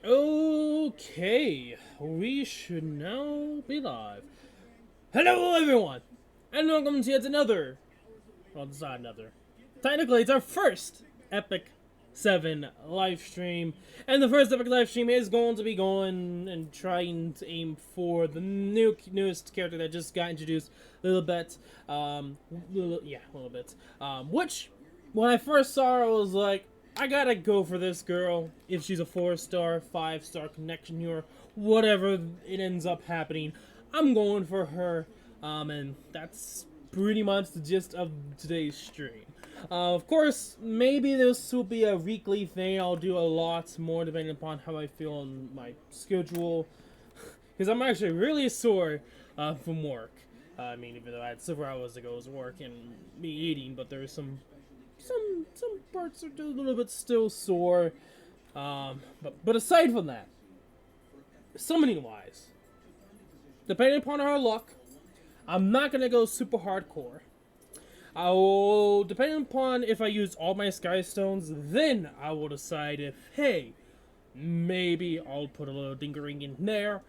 Okay, we should now be live. Hello, everyone, and welcome to yet another. Well, it's not another. Technically, it's our first Epic 7 live stream, and the first Epic live stream is going to be going and trying to aim for the newest character that just got introduced, Lilibet. Lilibet. Which, when I first saw her, I was like, I gotta go for this girl. If she's a 4-star, 5-star connection here, whatever it ends up happening, I'm going for her. And that's pretty much the gist of today's stream. Of course, maybe this will be a weekly thing. I'll do a lot more depending upon how I feel on my schedule. Because I'm actually really sore from work. I mean, even though I had several hours to go to work and me eating, but there's some parts are a little bit still sore. But aside from that, summoning wise, depending upon our luck, I'm not gonna go super hardcore. Depending upon if I use all my sky stones, then I will decide if, hey, maybe I'll put a little dinkering in there,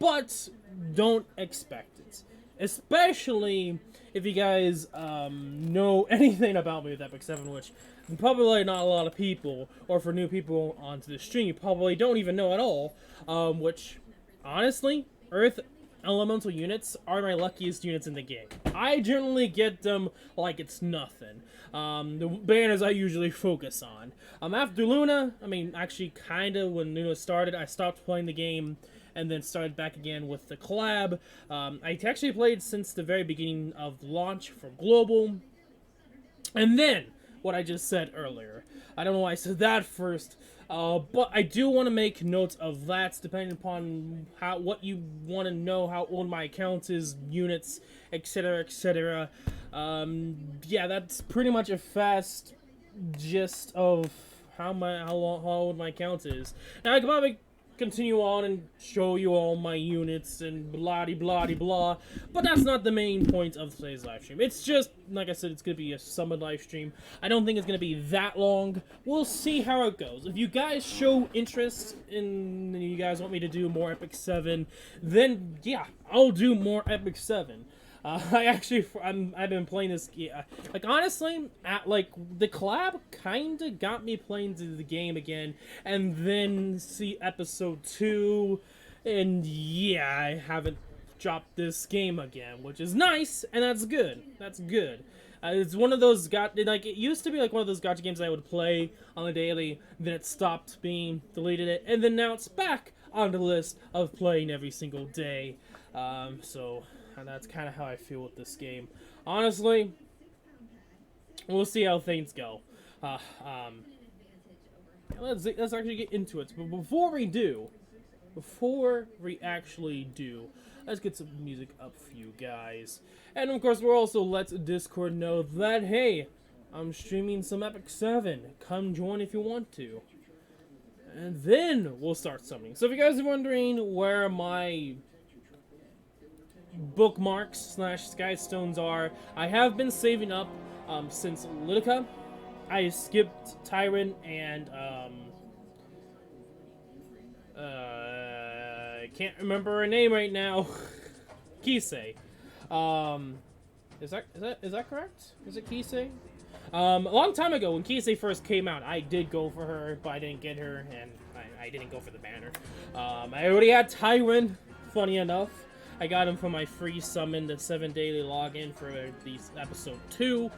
but don't expect it. Especially if you guys know anything about me with Epic 7, which probably not a lot of people, or for new people onto the stream, you probably don't even know at all, which, honestly, Earth Elemental units are my luckiest units in the game. I generally get them like it's nothing. The banners I usually focus on. After Luna, actually kinda when Luna started, I stopped playing the game and then started back again with the collab. I actually played since the very beginning of launch for Global. And then, what I just said earlier. I don't know why I said that first, but I do want to make notes of that, depending upon what you want to know, how old my account is, units, etc., etc. Yeah, that's pretty much a fast gist of how old my account is. Now I could probably continue on and show you all my units and blah blah blah, but that's not the main point of today's live stream. It's just, like I said, it's gonna be a summon live stream. I don't think it's gonna be that long. We'll see how it goes. If you guys show interest in, you guys want me to do more Epic 7, then yeah, I'll do more Epic 7. I've been playing this, like, honestly, the collab kinda got me playing the game again, and then see episode 2, and yeah, I haven't dropped this game again, which is nice, and that's good, it's one of those, it used to be like one of those gacha games I would play on the daily, then it stopped being, deleted it, and then now it's back on the list of playing every single day, so... And that's kind of how I feel with this game. Honestly, we'll see how things go. Let's actually get into it. But before we actually do, let's get some music up for you guys. And of course, we'll also let Discord know that, hey, I'm streaming some Epic 7. Come join if you want to. And then we'll start summoning. So if you guys are wondering where my bookmarks / skystones are, I have been saving up since Lidica. I skipped Tyrant and I can't remember her name right now. Kisei. Is that correct? Is it Kisei? A long time ago when Kisei first came out, I did go for her, but I didn't get her, and I didn't go for the banner. I already had Tyrant, funny enough. I got him for my free summon, the 7 daily login for the episode 2.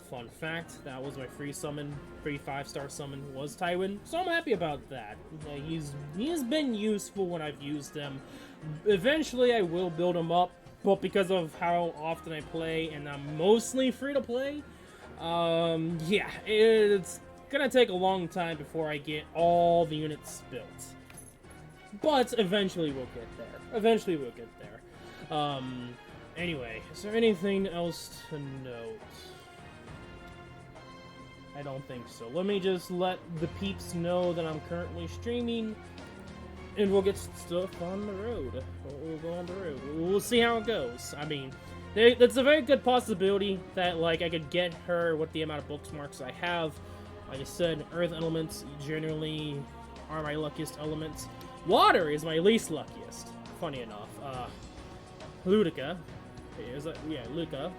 Fun fact, that was my free summon, free 5-star summon was Tywin, so I'm happy about that. He's been useful when I've used him. Eventually I will build him up, but because of how often I play and I'm mostly free to play, yeah, it's gonna take a long time before I get all the units built. But eventually we'll get there. Anyway, is there anything else to note? I don't think so. Let me just let the peeps know that I'm currently streaming, and we'll get stuff on the road. We'll go on the road. We'll see how it goes. I mean, that's a very good possibility that, like, I could get her with the amount of bookmarks I have. Like I said, Earth Elements generally are my luckiest elements. Water is my least luckiest. Funny enough. Ludica. Yeah, Luca.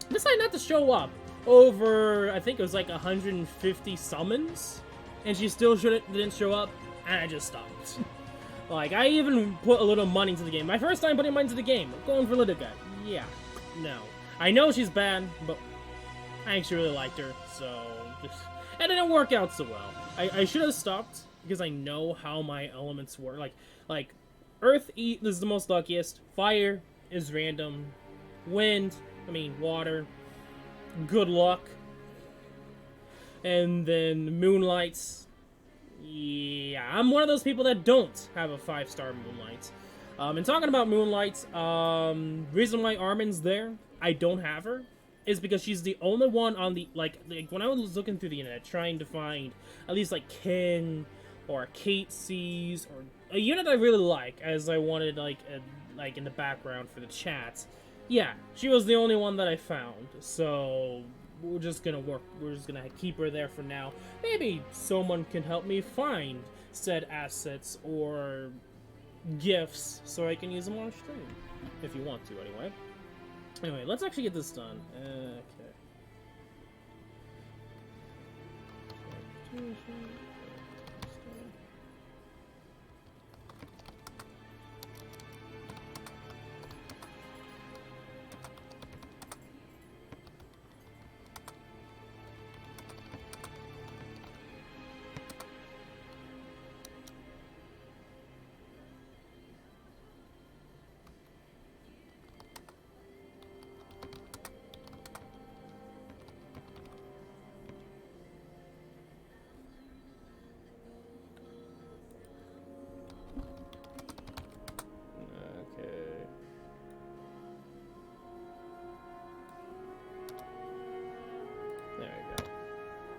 Decided not to show up over, I think it was like 150 summons. And she still didn't show up, and I just stopped. Like, I even put a little money into the game. My first time putting money into the game. Going for Ludica. Yeah. No. I know she's bad, but I actually really liked her, so... It didn't work out so well. I should have stopped, because I know how my elements work. Like Earth is the most luckiest. Fire is random. Wind, water. Good luck. And then Moonlights. Yeah, I'm one of those people that don't have a 5-star Moonlight. And talking about Moonlights, reason why Armin's there, I don't have her, is because she's the only one on the, like when I was looking through the internet trying to find at least like Ken or Kate C's or a unit I really like, as I wanted like in the background for the chat. Yeah, she was the only one that I found, so we're just gonna keep her there for now. Maybe someone can help me find said assets or gifts so I can use them on stream, if you want to, anyway. Anyway, let's actually get this done. Okay.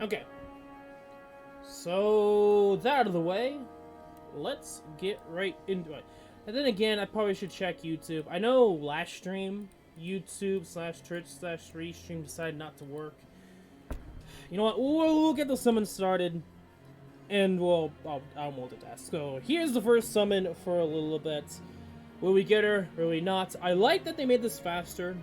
Okay, so that out of the way, let's get right into it. And then again, I probably should check YouTube. I know last stream, YouTube/Twitch/Restream decided not to work. You know what, we'll get the summon started, and I'll multitask. So here's the first summon for a little bit. Will we get her? Will we not? I like that they made this faster.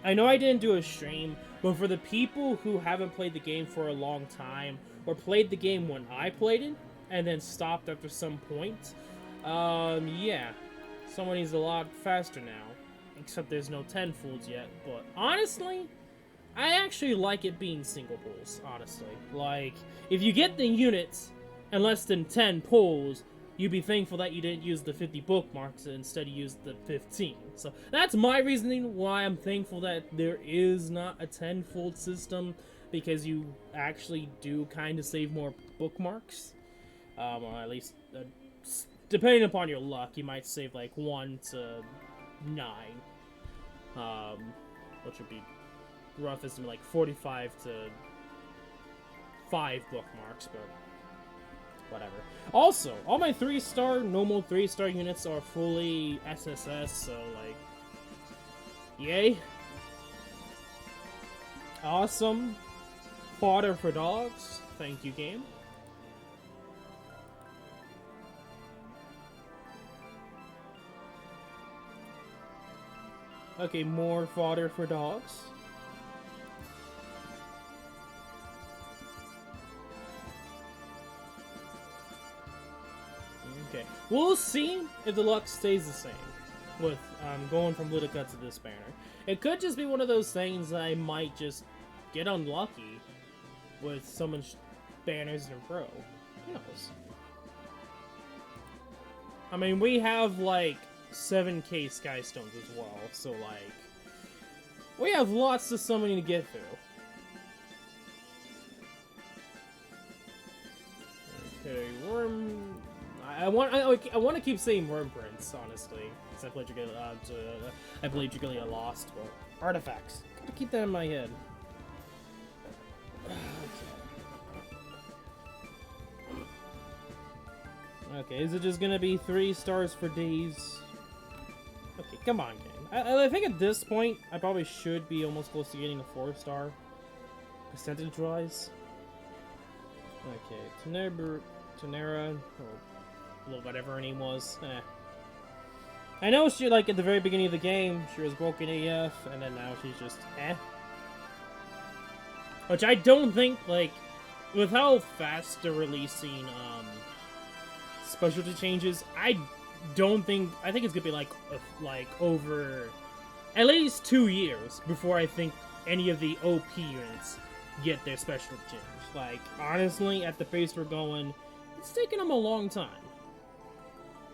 I know I didn't do a stream, but for the people who haven't played the game for a long time, or played the game when I played it, and then stopped after some point, yeah, summoning's a lot faster now, except there's no 10 folds yet, but honestly, I actually like it being single pulls, honestly. Like, if you get the units and less than 10 pulls, you'd be thankful that you didn't use the 50 bookmarks and instead you used the 15. So that's my reasoning why I'm thankful that there is not a 10-fold system, because you actually do kind of save more bookmarks. Or at least, depending upon your luck, you might save like 1 to 9. Which would be rough estimate, like 45 to 5 bookmarks, but whatever. Also, all my 3-star, normal 3-star units are fully SSS, so, like, yay. Awesome. Fodder for dogs. Thank you, game. Okay, more fodder for dogs. Okay, we'll see if the luck stays the same with going from Ludica to this banner. It could just be one of those things that I might just get unlucky with someone's banners in a row. Who knows? I mean, we have like 7k Sky Stones as well, so like we have lots of summoning to get through. Okay, worm. I want to keep saying worm prints, honestly, because I played Dragalia Lost, but artifacts. Gotta keep that in my head. Okay, is it just gonna be 3 stars for days? Okay, come on, game. I think at this point, I probably should be almost close to getting a percentage-wise. Okay, Tanera, or whatever her name was. I know she, like, at the very beginning of the game, she was broken AF, and then now she's just, Which I don't think, like, with how fast they're releasing, specialty changes, I think it's gonna be, like, over at least 2 years before I think any of the OP units get their specialty change. Like, honestly, at the pace we're going, it's taking them a long time.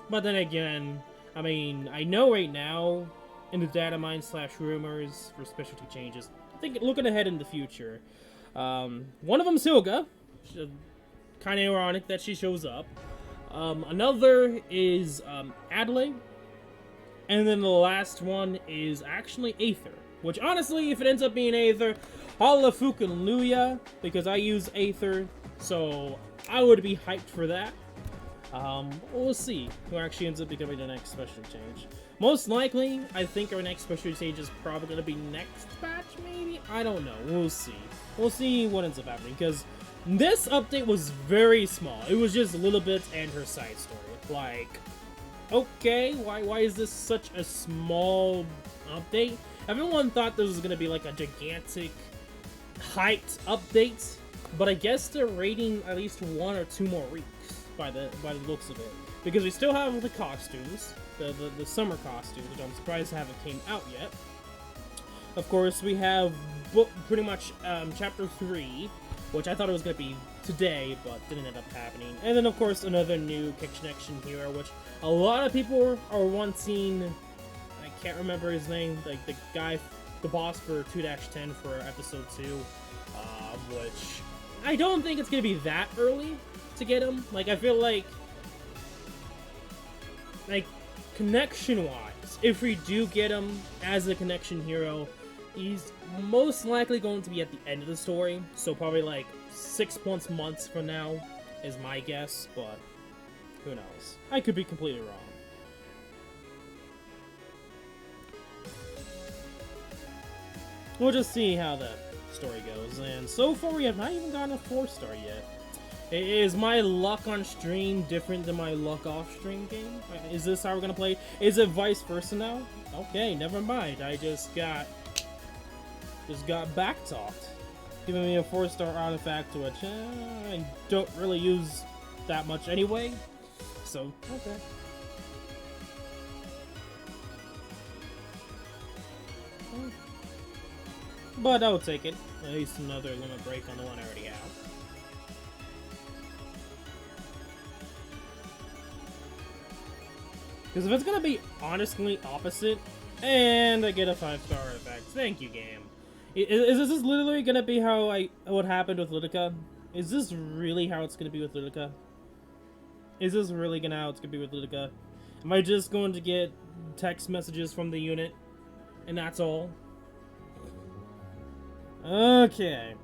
But then again, I mean, I know right now, in the data mine / rumors for specialty changes, looking ahead in the future, one of them's Hilga, kind of ironic that she shows up. Another is Adley, and then the last one is actually Aether. Which, honestly, if it ends up being Aether, hallelujah, because I use Aether, so I would be hyped for that. We'll see who actually ends up becoming the next special change. Most likely, I think our next special change is probably going to be next patch, maybe? I don't know. We'll see. We'll see what ends up happening, because this update was very small. It was just Lilibet and her side story. Like, okay, why is this such a small update? Everyone thought this was going to be like a gigantic, hyped update, but I guess they're rating at least 1 or 2 more weeks by the looks of it. Because we still have the costumes, the summer costumes, which I'm surprised haven't came out yet. Of course, we have pretty much Chapter 3, which I thought it was going to be today, but didn't end up happening. And then, of course, another new Connection hero, which a lot of people are wanting. I can't remember his name, like the guy, the boss for 2-10 for episode 2, which I don't think it's going to be that early to get him. Like, I feel like connection-wise, if we do get him as a Connection hero, he's most likely going to be at the end of the story, so probably like 6 months from now is my guess, but who knows? I could be completely wrong. We'll just see how that story goes, and so far we have not even gotten a 4-star yet. Is my luck on stream different than my luck off stream game? Is this how we're gonna play? Is it vice versa now? Okay, never mind. I just got backtalked, giving me a 4-star artifact, which I don't really use that much anyway. So okay. But I'll take it. At least another limit break on the one I already have. Because if it's gonna be honestly opposite, and I get a 5-star artifact, thank you, game. Is this literally gonna be how what happened with Lidica? Is this really how it's gonna be with Lidica? Is this really gonna how it's gonna be with Lidica? Am I just going to get text messages from the unit, and that's all? Okay.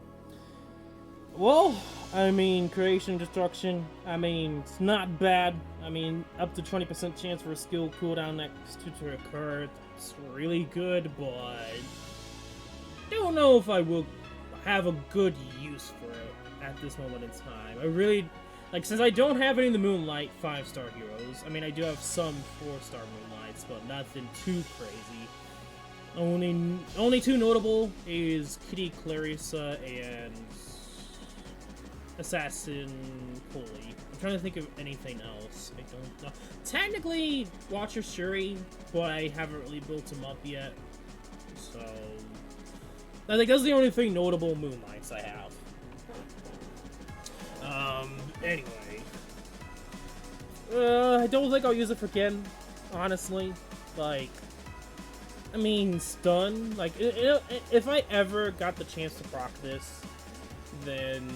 Well, I mean, creation destruction, I mean, it's not bad. I mean, up to 20% chance for a skill cooldown next to occur. It's really good, but don't know if I will have a good use for it at this moment in time. I really, like, since I don't have any of the Moonlight 5-star heroes, I mean, I do have some 4-star Moonlights, but nothing too crazy. Only 2 notable is Kitty Clarissa and Assassin Pulley. I'm trying to think of anything else. I don't know. Technically, Watcher Shuri, but I haven't really built him up yet. So, I think that's the only thing notable Moonlights I have. Anyway. I don't think I'll use it for Ken, honestly. Like, I mean, stun. Like, if I ever got the chance to proc this, then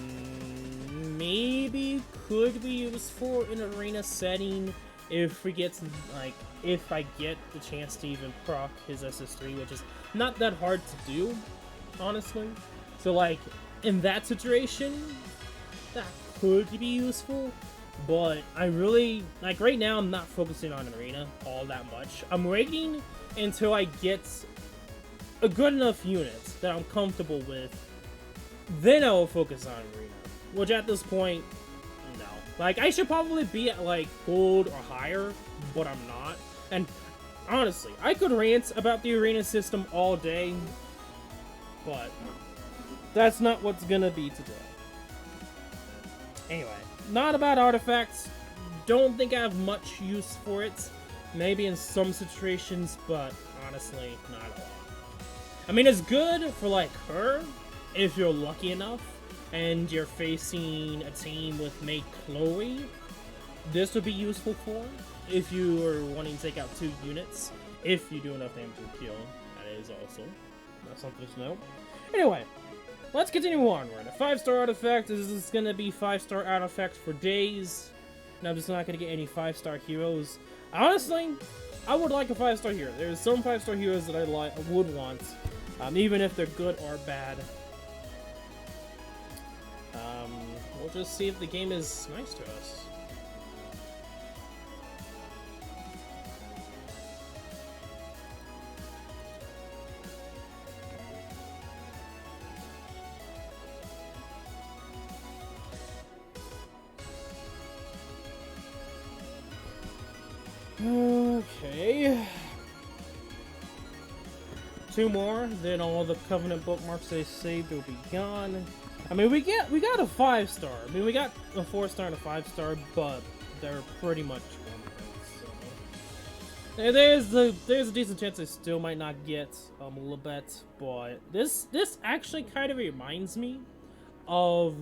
maybe could be used for an arena setting if we get, like, if I get the chance to even proc his SS3, which is not that hard to do, honestly. So, like, in that situation, that could be useful. But I really, like, right now I'm not focusing on arena all that much. I'm waiting until I get a good enough unit that I'm comfortable with. Then I will focus on arena. Which at this point, no. Like, I should probably be at, like, gold or higher, but I'm not. And, honestly, I could rant about the arena system all day, but that's not what's gonna be today. Anyway, not about artifacts. Don't think I have much use for it. Maybe in some situations, but honestly, not a lot. I mean, it's good for, like, her, if you're lucky enough, and you're facing a team with Maid Chloe. This would be useful for, if you are wanting to take out 2 units, if you do enough damage to kill. That is also something to know. Anyway, let's continue onward. A 5-star artifact. This is going to be 5-star artifacts for days. And I'm just not going to get any 5-star heroes. Honestly, I would like a 5-star hero. There's some 5-star heroes that I would want, even if they're good or bad. We'll just see if the game is nice to us. Okay. 2 more, then all the Covenant bookmarks they saved will be gone. I mean, we got a 5-star. I mean, we got a 4-star and a 5-star, but they're pretty much one. So there's a decent chance I still might not get Lilibet, but this actually kind of reminds me of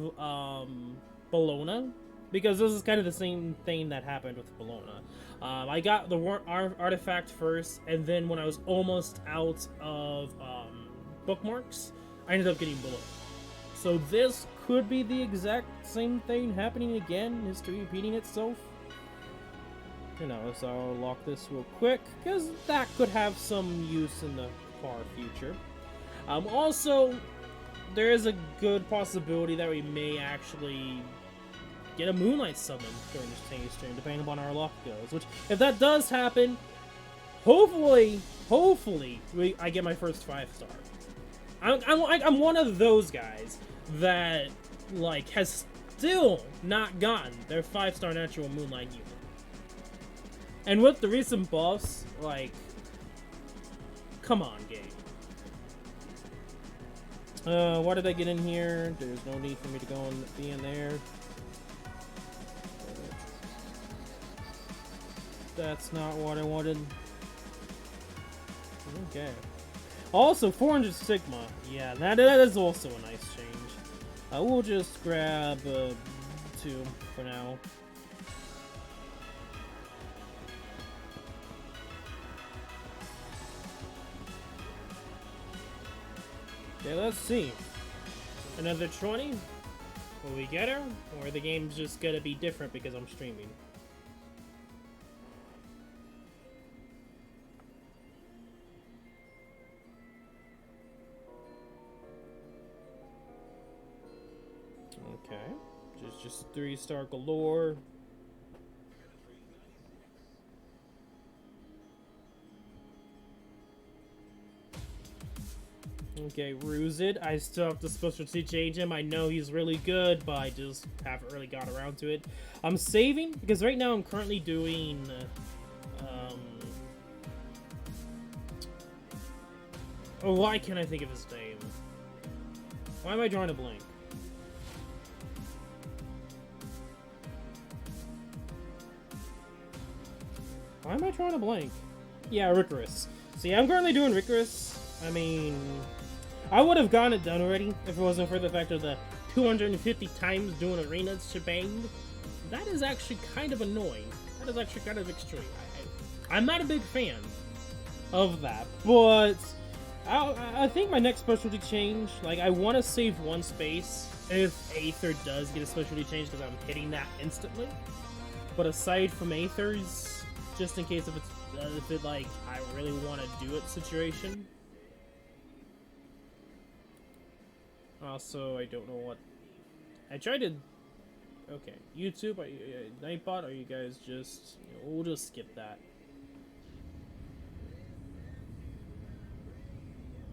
Bologna, because this is kind of the same thing that happened with Bologna. I got the artifact first, and then when I was almost out of bookmarks, I ended up getting Bologna. So this could be the exact same thing happening again, history repeating itself. You know, so I'll lock this real quick, because that could have some use in the far future. Also, there is a good possibility that we may actually get a Moonlight summon during this tiny stream, depending upon how our luck goes. Which, if that does happen, hopefully, I get my first 5-star. I'm one of those guys that, like, has still not gotten their 5-star natural Moonlight unit. And with the recent buffs, like, come on, game. Why did I get in here? There's no need for me to go and be in there. That's not what I wanted. Okay. Also, 400 Sigma. Yeah, that is also a nice change. We'll just grab 2 for now. Okay, let's see. Another 20? Will we get her? Or the game's just gonna be different because I'm streaming? Okay, just 3-star galore. Okay, Ruzid. I still have to specialty change him. I know he's really good, but I just haven't really got around to it. I'm saving because right now I'm currently doing oh, why can't I think of his name? Why am I drawing a blank? Why am I drawing a blank? Yeah, Ricarus. See, I'm currently doing Ricarus. I mean, I would have gotten it done already if it wasn't for the fact of the 250 times doing arenas shebang. That is actually kind of annoying. That is actually kind of extreme. I'm not a big fan of that, but I think my next specialty change, like, I want to save 1 space if Aether does get a specialty change because I'm hitting that instantly. But aside from Aethers, just in case if it like I really want to do it situation. Also, I don't know what I tried to. Okay, YouTube, Nightbot, are you guys just? We'll just skip that.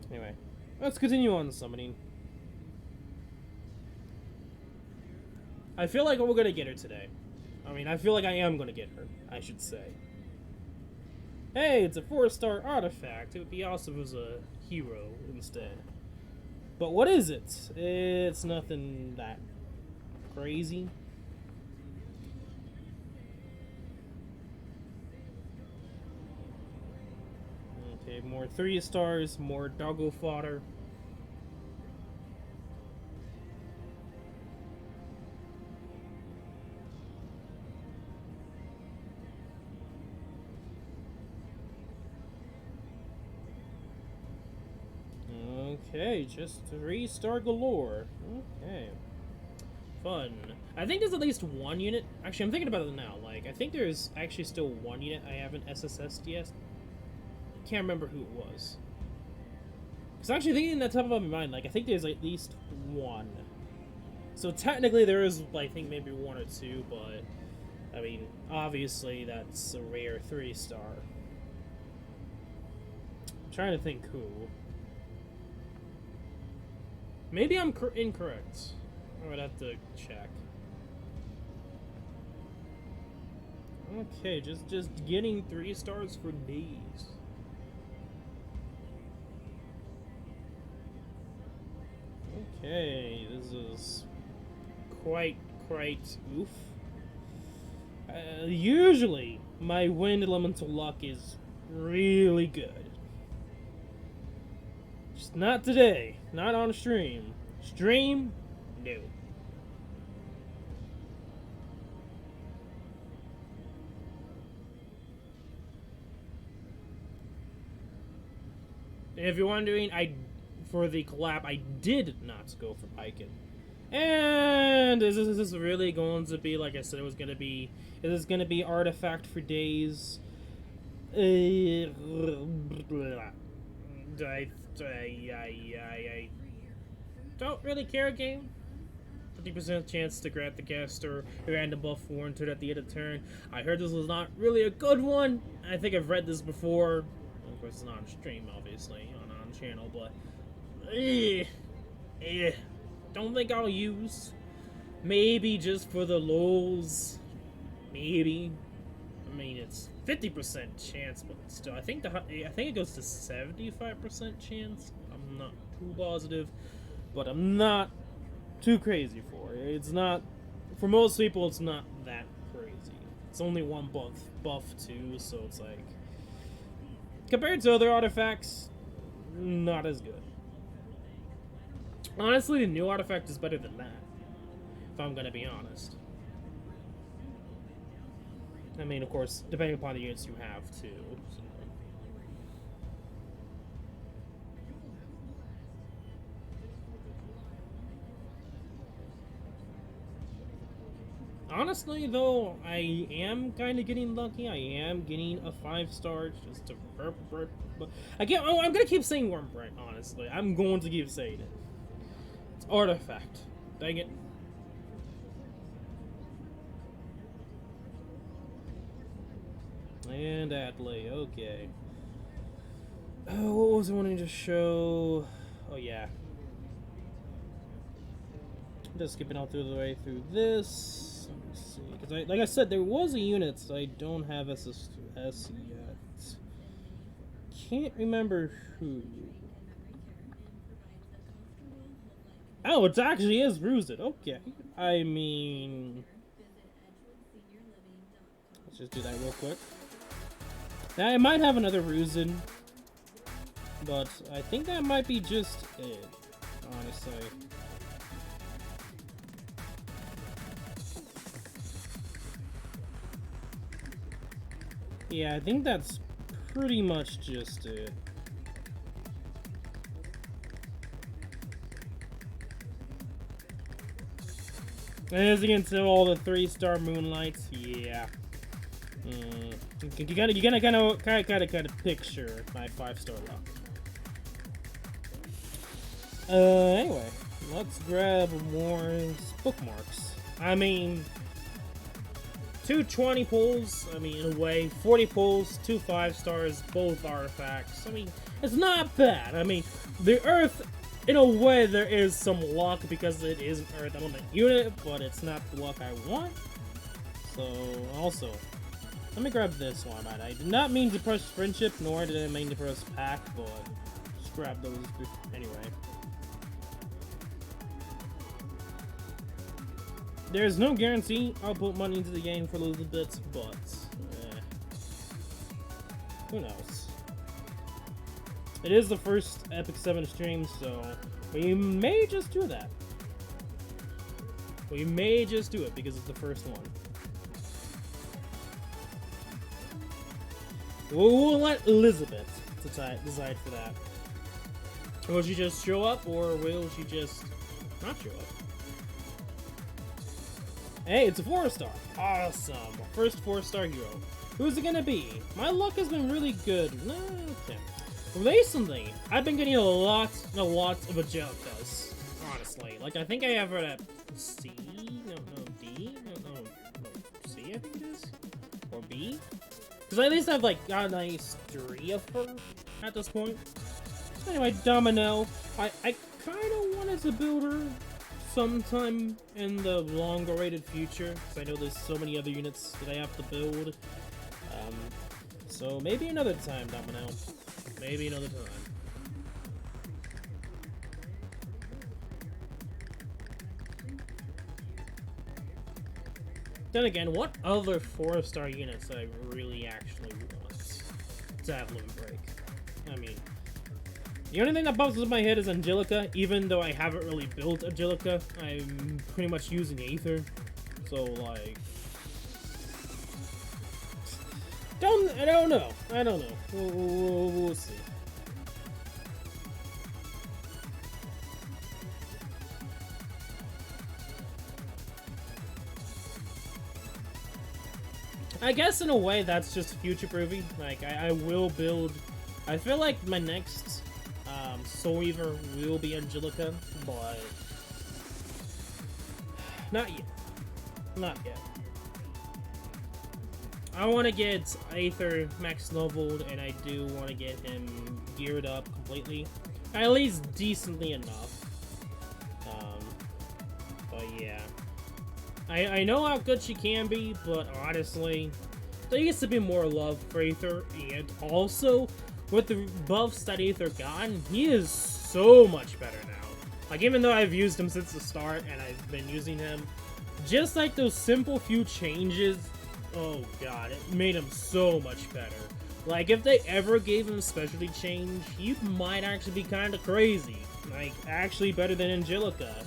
Anyway, let's continue on summoning. I feel like we're gonna get her today. I mean, I feel like I am gonna get her, I should say. Hey, it's a 4-star artifact. It would be awesome if it was a hero instead. But what is it? It's nothing that crazy. Okay, more 3 stars, more doggo fodder. Okay, just 3-star galore. Okay. Fun. I think there's at least one unit. Actually, I'm thinking about it now. Like, I think there's actually still one unit I haven't SSS'd yet. Can't remember who it was. Because actually thinking that top of my mind, like, I think there's at least one. So technically there is, I think, maybe 1 or 2, but, I mean, obviously that's a rare 3-star. I'm trying to think who. Maybe I'm incorrect. I would have to check. Okay, just getting 3 stars for days. Okay, this is quite oof. Usually, my wind elemental luck is really good. Just not today. Not on stream. Stream? No. If you're wondering, for the collab, I did not go for Icon. And is this really going to be, like I said it was going to be, is this going to be artifact for days? I don't really care, game. 50% chance to grab the caster, random buff warranted at the end of turn. I heard this was not really a good one. I think I've read this before. Of course, it's not on stream, obviously, on channel, but don't think I'll use. Maybe just for the lols. Maybe. I mean, it's 50% chance, but still, I think it goes to 75% chance. I'm not too positive, but I'm not too crazy for it. It's not, for most people, it's not that crazy. It's only 1 buff too, so it's like, compared to other artifacts, not as good. Honestly, the new artifact is better than that, if I'm gonna be honest. I mean, of course, depending upon the units you have, too. So. Honestly, though, I am kind of getting lucky. I am getting a 5-star just to but again, I'm gonna keep saying Wormbright. Honestly, I'm going to keep saying it. It's artifact. Dang it. And Adley, okay. Oh, what was I wanting to show? Oh, yeah. Just skipping all through the way through this. Let me see. Because, like I said, there was a unit I don't have SS yet. Can't remember who. Oh, it actually is Bruised. Okay. I mean, let's just do that real quick. Now, I might have another Ruzin, but I think that might be just it, honestly. Yeah, I think that's pretty much just it. As you can tell, all the 3-star moonlights, yeah. You gotta kind of picture my 5-star luck. Anyway, let's grab more bookmarks. I mean, 220 pulls. I mean, in a way, 40 pulls, 2 5-stars, both artifacts. I mean, it's not bad. I mean, the Earth, in a way, there is some luck because it is an Earth element unit, but it's not the luck I want. So, also, let me grab this one. I did not mean to press friendship, nor did I mean to press pack, but just grab those anyway. There's no guarantee I'll put money into the game for Lilibet, but who knows? It is the first Epic 7 stream, so we may just do that. We may just do it because it's the first one. We'll let Lilibet decide for that. Will she just show up, or will she just not show up? Hey, it's a 4-star. Awesome. First 4-star hero. Who's it gonna be? My luck has been really good. Okay. Recently, I've been getting a lot of Angelicas. Honestly, like I think I have her at C. No, D. No, C. I think it is, or B. Because I at least have like got a nice 3 of her at this point. Anyway, Domino. I kind of wanted to build her sometime in the long-awaited future, because I know there's so many other units that I have to build. So maybe another time, Domino. Maybe another time. Then again, what other 4-star units I really actually want to have Limit Break? I mean, the only thing that pops into my head is Angelica, even though I haven't really built Angelica. I'm pretty much using Aether. So, like... I don't know. We'll see. I guess in a way that's just future-proofing. Like, I will build... I feel like my next Soul Weaver will be Angelica, but... Not yet. Not yet. I want to get Aether max leveled, and I do want to get him geared up completely. At least decently enough. But yeah. I know how good she can be, but honestly, there used to be more love for Aether, and also, with the buffs that Aether gotten, he is so much better now. Like, even though I've used him since the start, and I've been using him, just like those simple few changes, oh god, it made him so much better. Like, if they ever gave him specialty change, he might actually be kind of crazy. Like, actually better than Angelica.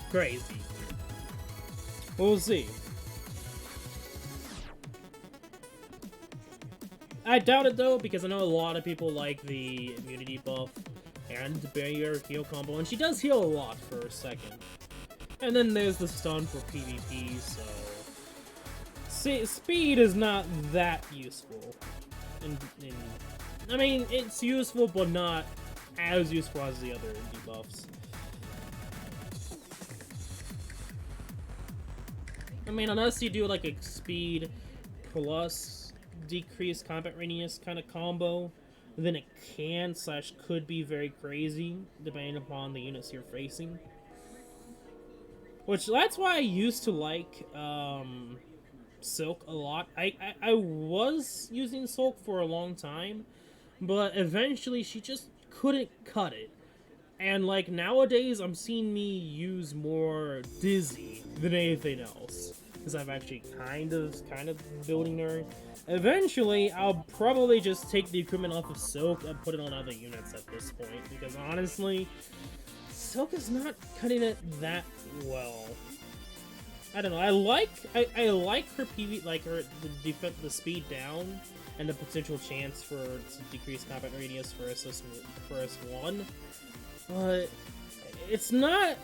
Crazy. We'll see. I doubt it though, because I know a lot of people like the immunity buff and the barrier heal combo, and she does heal a lot for a second. And then there's the stun for PvP, so... See, speed is not that useful. I mean, it's useful, but not as useful as the other debuffs. I mean, unless you do like a speed plus decreased combat radius kind of combo, then it can / could be very crazy, depending upon the units you're facing. Which, that's why I used to like Silk a lot. I was using Silk for a long time, but eventually she just couldn't cut it. And like nowadays, I'm seeing me use more Dizzy than anything else, because I'm actually kind of building her. Eventually, I'll probably just take the equipment off of Silk and put it on other units at this point, because honestly, Silk is not cutting it that well. I don't know. I like her PV, like her the speed down and the potential chance for to decrease combat radius for S1, but it's not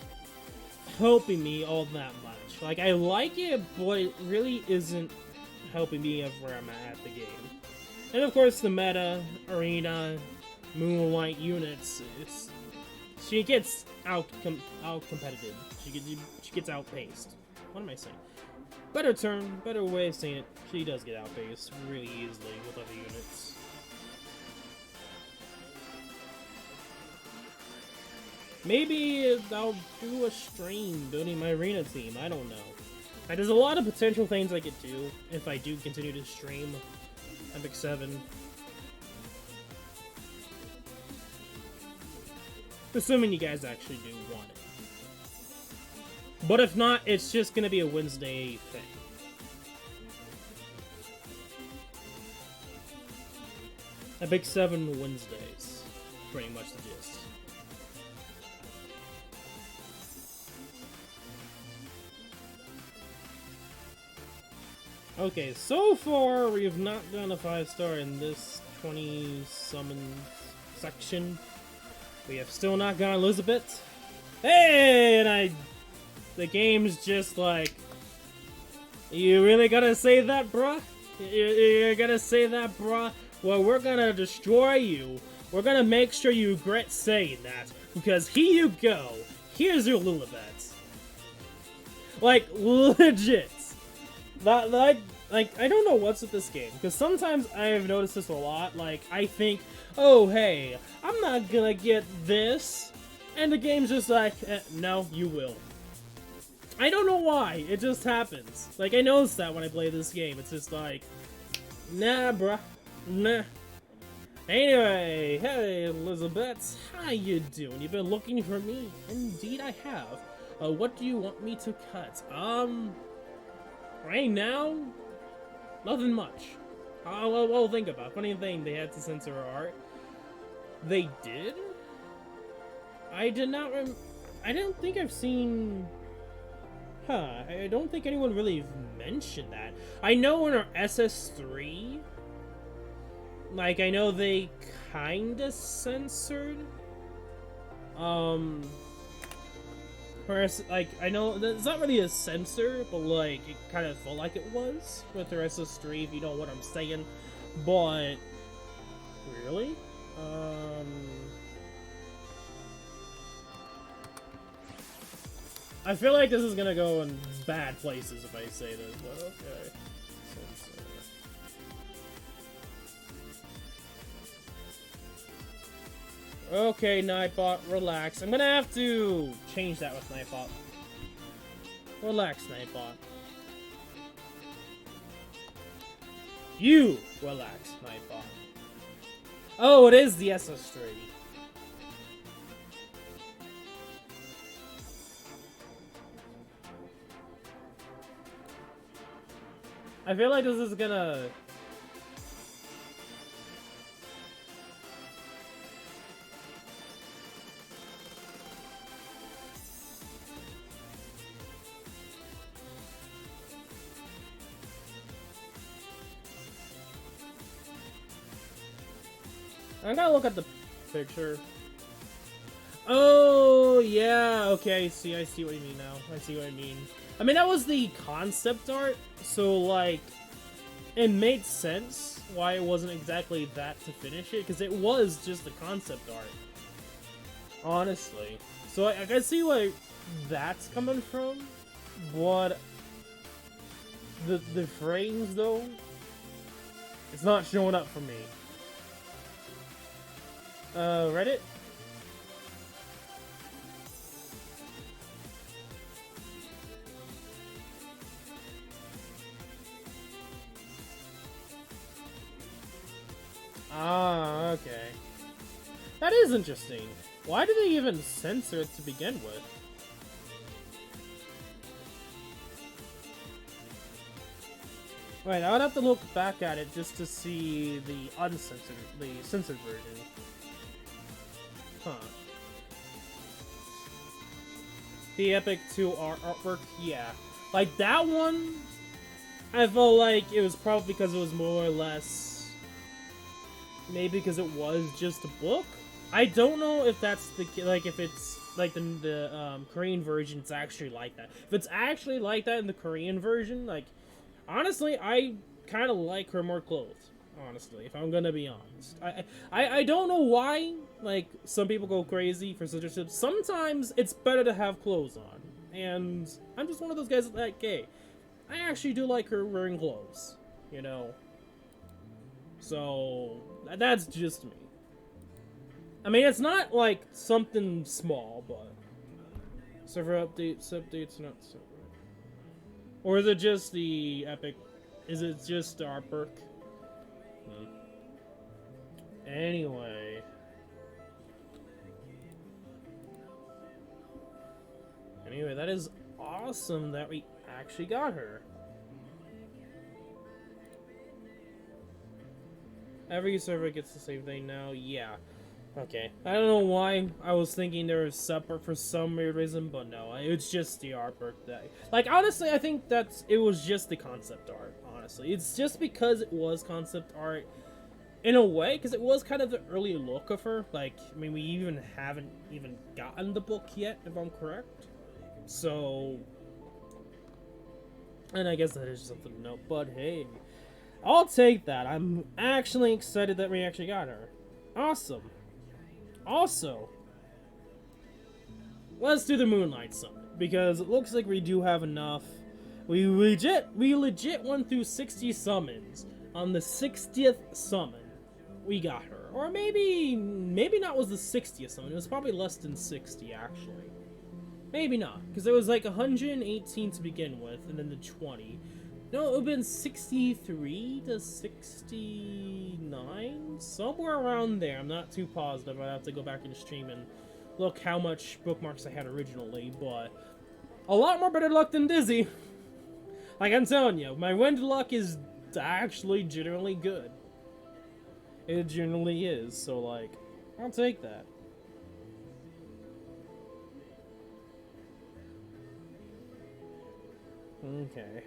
helping me all that much. Like, I like it, but it really isn't helping me of where I'm at the game. And of course, the meta, arena, Moonlight units, she gets out competitive. She gets outpaced. What am I saying? Better way of saying it. She does get outpaced really easily with other units. Maybe I'll do a stream building my arena team. I don't know. Like, there's a lot of potential things I could do if I do continue to stream Epic 7. Assuming you guys actually do want it. But if not, it's just gonna be a Wednesday thing. Epic 7 Wednesdays. Pretty much the gist. Okay, so far we have not done a 5-star in this 20 summon section. We have still not got Lilibet. Hey, and the game's just like, you really gotta say that, bruh? You're gonna say that, bruh? Well, we're gonna destroy you. We're gonna make sure you regret saying that, because here you go. Here's your Lilibet. Like, legit. Like, I don't know what's with this game, because sometimes I've noticed this a lot. Like, I think, oh, hey, I'm not gonna get this, and the game's just like, no, you will. I don't know why, it just happens. Like, I notice that when I play this game, it's just like, nah, bruh, nah. Anyway, hey, Lilibet, how you doing? You've been looking for me? Indeed I have. What do you want me to cut? Right now, nothing much. I'll think about it. Funny thing, they had to censor art. They did? I did not I don't think I've seen... I don't think anyone really mentioned that. I know in our SS3, like, I know they kinda censored, whereas, like, I know it's not really a censor, but, like, it kind of felt like it was with their SS3, if you know what I'm saying. But, really? I feel like this is gonna go in bad places if I say this, but okay. Okay, Nightbot, relax. I'm gonna have to change that with Nightbot. Relax, Nightbot. You relax, Nightbot. Oh, it is the SS3. I feel like this is gonna... I gotta look at the picture. Oh, yeah, okay, I see what you mean now. I see what I mean. I mean, that was the concept art, so, like, it made sense why it wasn't exactly that to finish it, because it was just the concept art. Honestly. So, I can see where that's coming from, but the frames, though, it's not showing up for me. Reddit? Ah, okay. That is interesting. Why do they even censor it to begin with? Right, I would have to look back at it just to see the censored version. Huh. The Epic 2 artwork, yeah. Like, that one, I felt like it was probably because it was more or less... Maybe because it was just a book? I don't know if that's the... Like, if it's... Like, the Korean version, it's actually like that. If it's actually like that in the Korean version, like... Honestly, I kind of like her more clothes. Honestly, if I'm gonna be honest. I don't know why, like, some people go crazy for censorship. Sometimes it's better to have clothes on. And I'm just one of those guys that, like, hey, I actually do like her wearing clothes, you know? So, that's just me. I mean, it's not, like, something small, but... Server updates, not server. Or is it just the epic? Is it just the art perk? Anyway. Anyway, that is awesome that we actually got her. Every server gets the same thing now. Yeah. Okay. I don't know why I was thinking they were separate for some weird reason, but no, it's just the artwork that... Like, honestly, I think it was just the concept art, honestly. It's just because it was concept art, in a way, because it was kind of the early look of her. Like, I mean, we haven't even gotten the book yet, if I'm correct. So... And I guess that is something to note, but hey. I'll take that. I'm actually excited that we actually got her. Awesome. Also, let's do the Moonlight Summon, because it looks like we do have enough. We legit went through 60 summons. On the 60th summon, we got her. Or maybe not was the 60th summon. It was probably less than 60, actually. Maybe not, because there was like 118 to begin with, and then the 20. No, it would have been 63 to 69? Somewhere around there. I'm not too positive. I'd have to go back in the stream and look how much bookmarks I had originally, but a lot more better luck than Dizzy. Like I'm telling you, my wind luck is actually generally good. It generally is, so like, I'll take that. Okay.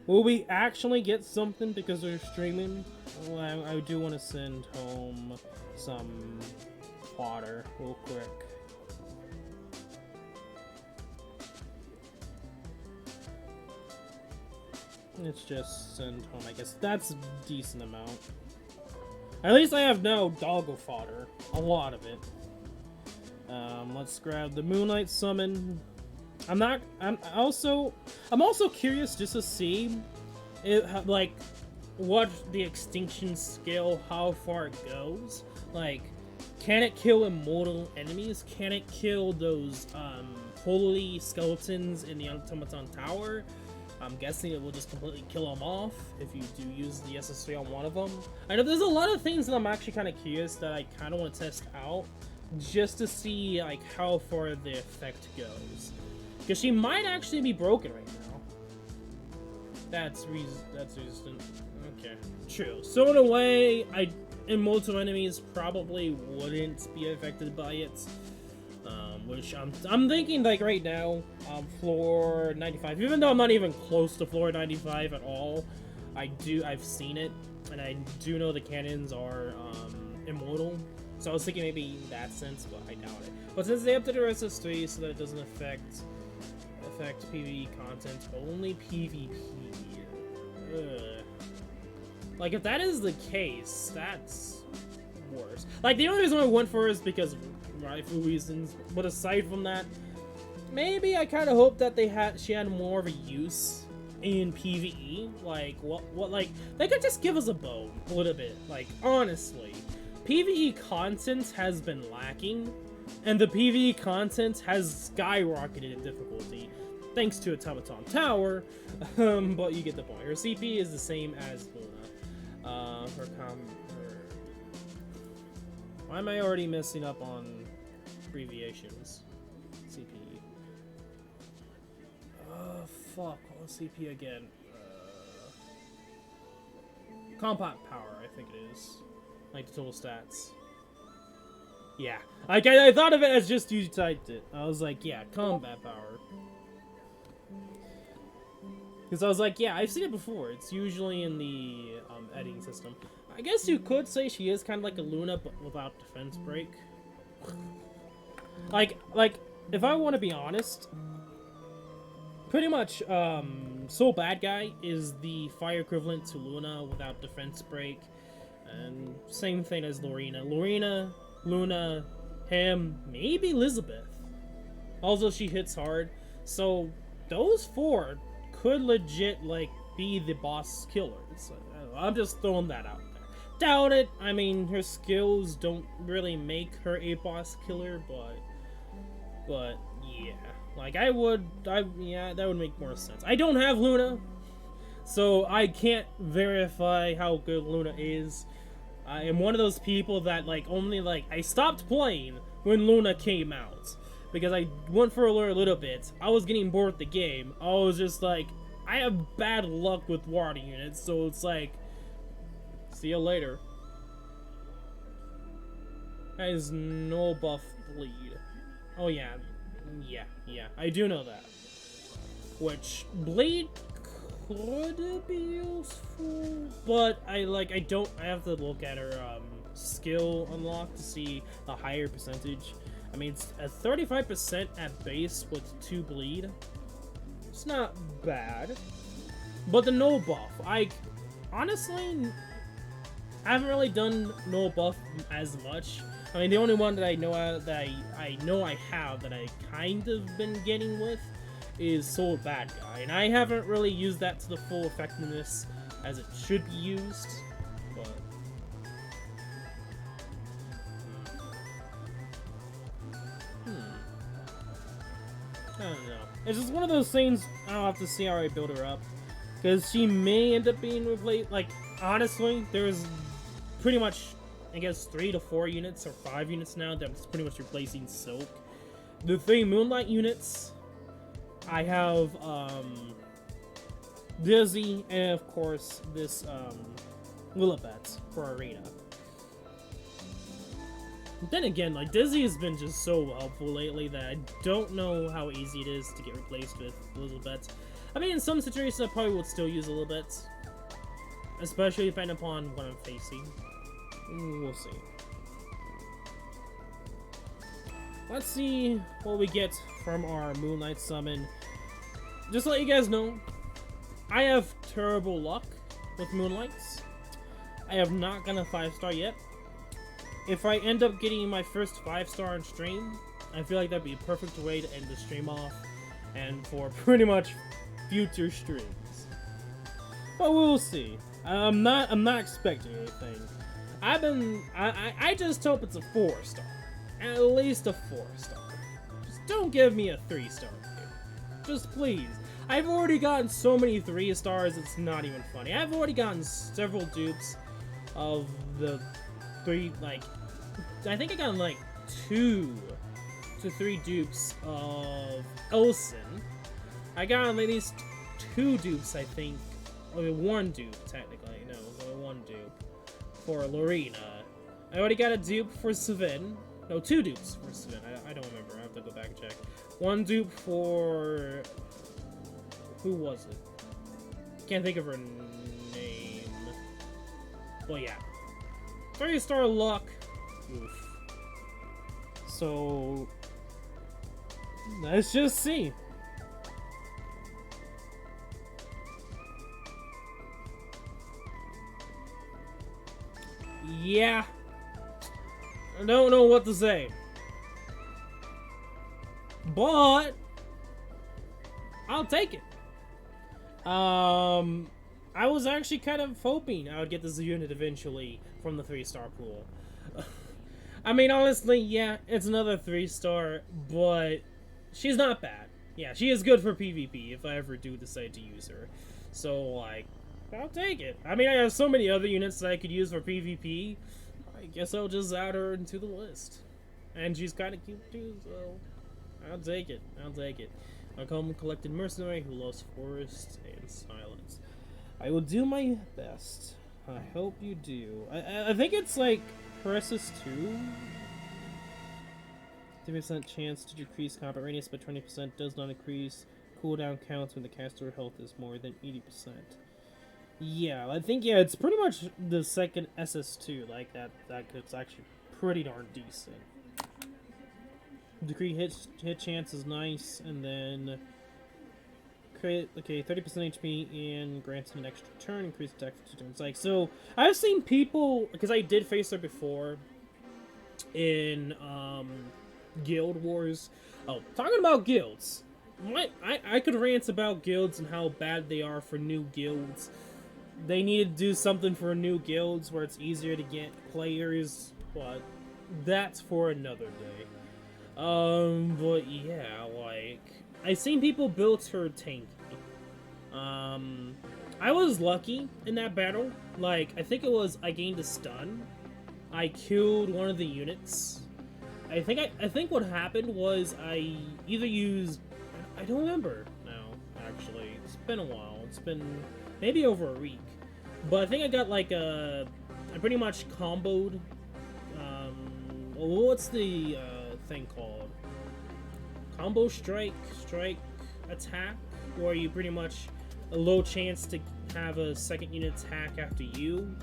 Will we actually get something because we're streaming? Well, I do want to send home some water real quick. Let's just send home, I guess. That's a decent amount. At least I have no doggo fodder. A lot of it. Let's grab the Moonlight Summon. I'm also curious just to see like what the extinction skill, how far it goes. Like, can it kill immortal enemies? Can it kill those holy skeletons in the Automaton Tower? I'm guessing it will just completely kill them off if you do use the SSV on one of them. I know there's a lot of things that I'm actually kind of curious that I kind of want to test out just to see like how far the effect goes. Because she might actually be broken right now. That's resistant. Okay. True. So in a way, immortal enemies probably wouldn't be affected by it. Which I'm thinking like right now, floor 95. Even though I'm not even close to floor 95 at all, I've seen it, and I do know the cannons are immortal. So I was thinking maybe in that sense, but I doubt it. But since they updated SS3 so that it doesn't affect PvE content, only PvP. Ugh. Like, if that is the case, that's worse. Like, the only reason I went for it is because of rifle reasons, but aside from that, maybe I kind of hope that she had more of a use in PvE. Like, like, they could just give us a bow a little bit. Like, honestly, PvE content has been lacking, and the PvE content has skyrocketed in difficulty. Thanks to Automaton Tower, but you get the point. Her CP is the same as Luna. Why am I already messing up on abbreviations? CP. Oh, fuck. What's CP again? Combat power, I think it is. Like the total stats. Yeah. I thought of it as just you typed it. I was like, yeah, combat power. Because I was like, yeah, I've seen it before. It's usually in the editing system. I guess you could say she is kind of like a Luna, but without defense break. like, if I want to be honest, pretty much, Soul Bad Guy is the fire equivalent to Luna without defense break. And same thing as Lorena. Luna, him, maybe Lilibet. Also, she hits hard. So, those four could legit, like, be the boss killers. I'm just throwing that out there. Doubt it. I mean, her skills don't really make her a boss killer, but yeah. Like, yeah, that would make more sense. I don't have Luna, so I can't verify how good Luna is. I am one of those people that, like, only, like, I stopped playing when Luna came out. Because I went for a little bit. I was getting bored with the game. I was just like, I have bad luck with water units, so it's like, see you later. That is no buff bleed. Oh yeah, I do know that. Which, bleed could be useful, but I have to look at her skill unlock to see a higher percentage. I mean, it's at 35% at base with 2 bleed. It's not bad. But the no buff, honestly haven't really done no buff as much. I mean, the only one that I know I have that I kind of been getting with is Soul Bad Guy, and I haven't really used that to the full effectiveness as it should be used. But I don't know. It's just one of those things. I'll have to see how I build her up, because she may end up being replaced. Like, honestly, there's pretty much, I guess, 3 to 4 units or 5 units now that's pretty much replacing Silk. The 3 Moonlight units, I have Dizzy, and of course this Lilibet for Arena. Then again, like, Dizzy has been just so helpful lately that I don't know how easy it is to get replaced with Lilibet. I mean, in some situations I probably would still use Lilibet, especially depending upon what I'm facing. We'll see. Let's see what we get from our Moonlight summon. Just to let you guys know, I have terrible luck with Moonlights. I have not gotten a 5-star yet. If I end up getting my first 5-star on stream, I feel like that'd be a perfect way to end the stream off, and for pretty much future streams. But we'll see. I'm not expecting anything. I just hope it's a 4-star. At least a 4-star. Just don't give me a 3-star. Just please. I've already gotten so many 3-stars, it's not even funny. I've already gotten several dupes of the 3, like, I think I got like 2 to 3 dupes of Elson. I got at least 2 dupes, I think. Or 1 dupe, technically. No, 1 dupe for Lorena. I already got a dupe for Savin. No, 2 dupes for Savin. I don't remember. I have to go back and check. 1 dupe for... who was it? Can't think of her name. Well, yeah. 3-star luck. Oof. So... let's just see. Yeah. I don't know what to say. But I'll take it. I was actually kind of hoping I would get this unit eventually from the 3-star pool. I mean, honestly, yeah, it's another 3-star, but she's not bad. Yeah, she is good for PvP if I ever do decide to use her. So, like, I'll take it. I mean, I have so many other units that I could use for PvP. I guess I'll just add her into the list. And she's kind of cute too, so I'll take it. I'll take it. I'll call him Collected Mercenary who loves forest and silence. I will do my best. I hope you do. I think it's like Paralysis 2. 50% chance to decrease combat radius by 20% does not increase cooldown counts when the caster health is more than 80%. Yeah, I think, yeah, it's pretty much the second SS2, like it's actually pretty darn decent. Decree hit chance is nice, and then create, okay, 30% HP and grants him an extra turn, increase attack for 2 turns. Like, so I've seen people, because I did face her before in Guild Wars. Oh, talking about guilds, I could rant about guilds and how bad they are for new guilds. They need to do something for new guilds where it's easier to get players, but that's for another day. But yeah, like, I've seen people build her tanky. I was lucky in that battle. Like, I think it was I gained a stun. I killed one of the units. I think what happened was I either used, I don't remember now, actually. It's been a while. It's been maybe over a week. But I think I got like I pretty much comboed, what's the thing called? Combo strike attack, where you pretty much a low chance to have a second unit attack after you,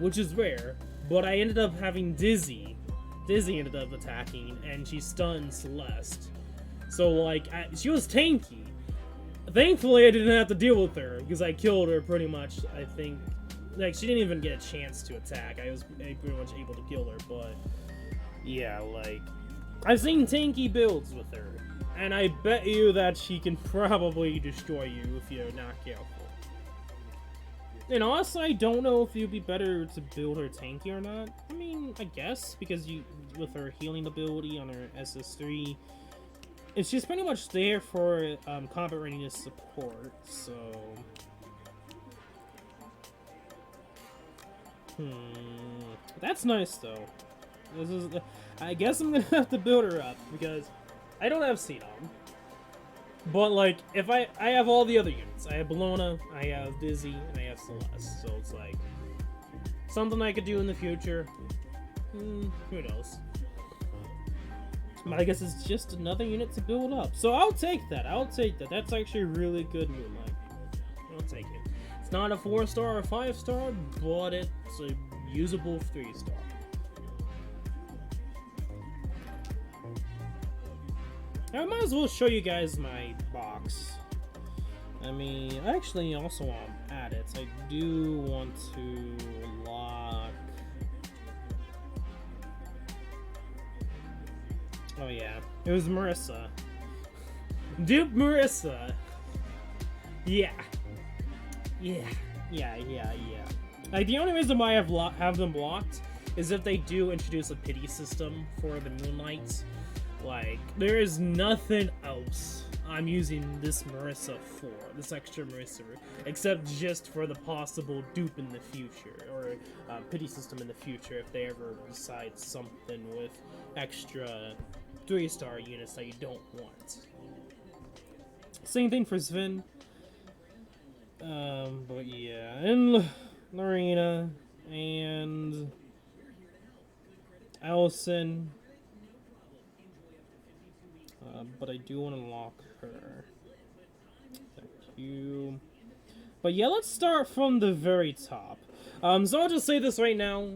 which is rare, but I ended up having Dizzy. Dizzy ended up attacking, and she stunned Celeste. So, like, she was tanky. Thankfully, I didn't have to deal with her, because I killed her pretty much, I think. Like, she didn't even get a chance to attack. I was pretty much able to kill her, but yeah, like, I've seen tanky builds with her, and I bet you that she can probably destroy you if you're not careful. And honestly, I don't know if it'd be better to build her tanky or not. I mean, I guess, because with her healing ability on her SS3, it's just pretty much there for combat readiness support, so... That's nice, though. I guess I'm gonna have to build her up, because I don't have Cedon. But, like, if I have all the other units. I have Bellona, I have Dizzy, and I have Celeste. So it's like, something I could do in the future. Who knows? But I guess it's just another unit to build up. So I'll take that. I'll take that. That's actually really good Moonlight. I'll take it. It's not a 4-star or 5-star, but it's a usable 3-star. I might as well show you guys my box. I mean, actually, also while I'm at it, I do want to lock... Oh yeah, it was Marissa. Dupe Marissa! Yeah. Like, the only reason why I have them blocked is if they do introduce a pity system for the Moonlights. Like, there is nothing else I'm using this Marissa for, this extra Marissa, except just for the possible dupe in the future, or pity system in the future if they ever decide something with extra 3-star units that you don't want. Same thing for Sven. But yeah, and Lorena, and Allison. But I do want to lock her. Thank you. But yeah, let's start from the very top. So I'll just say this right now.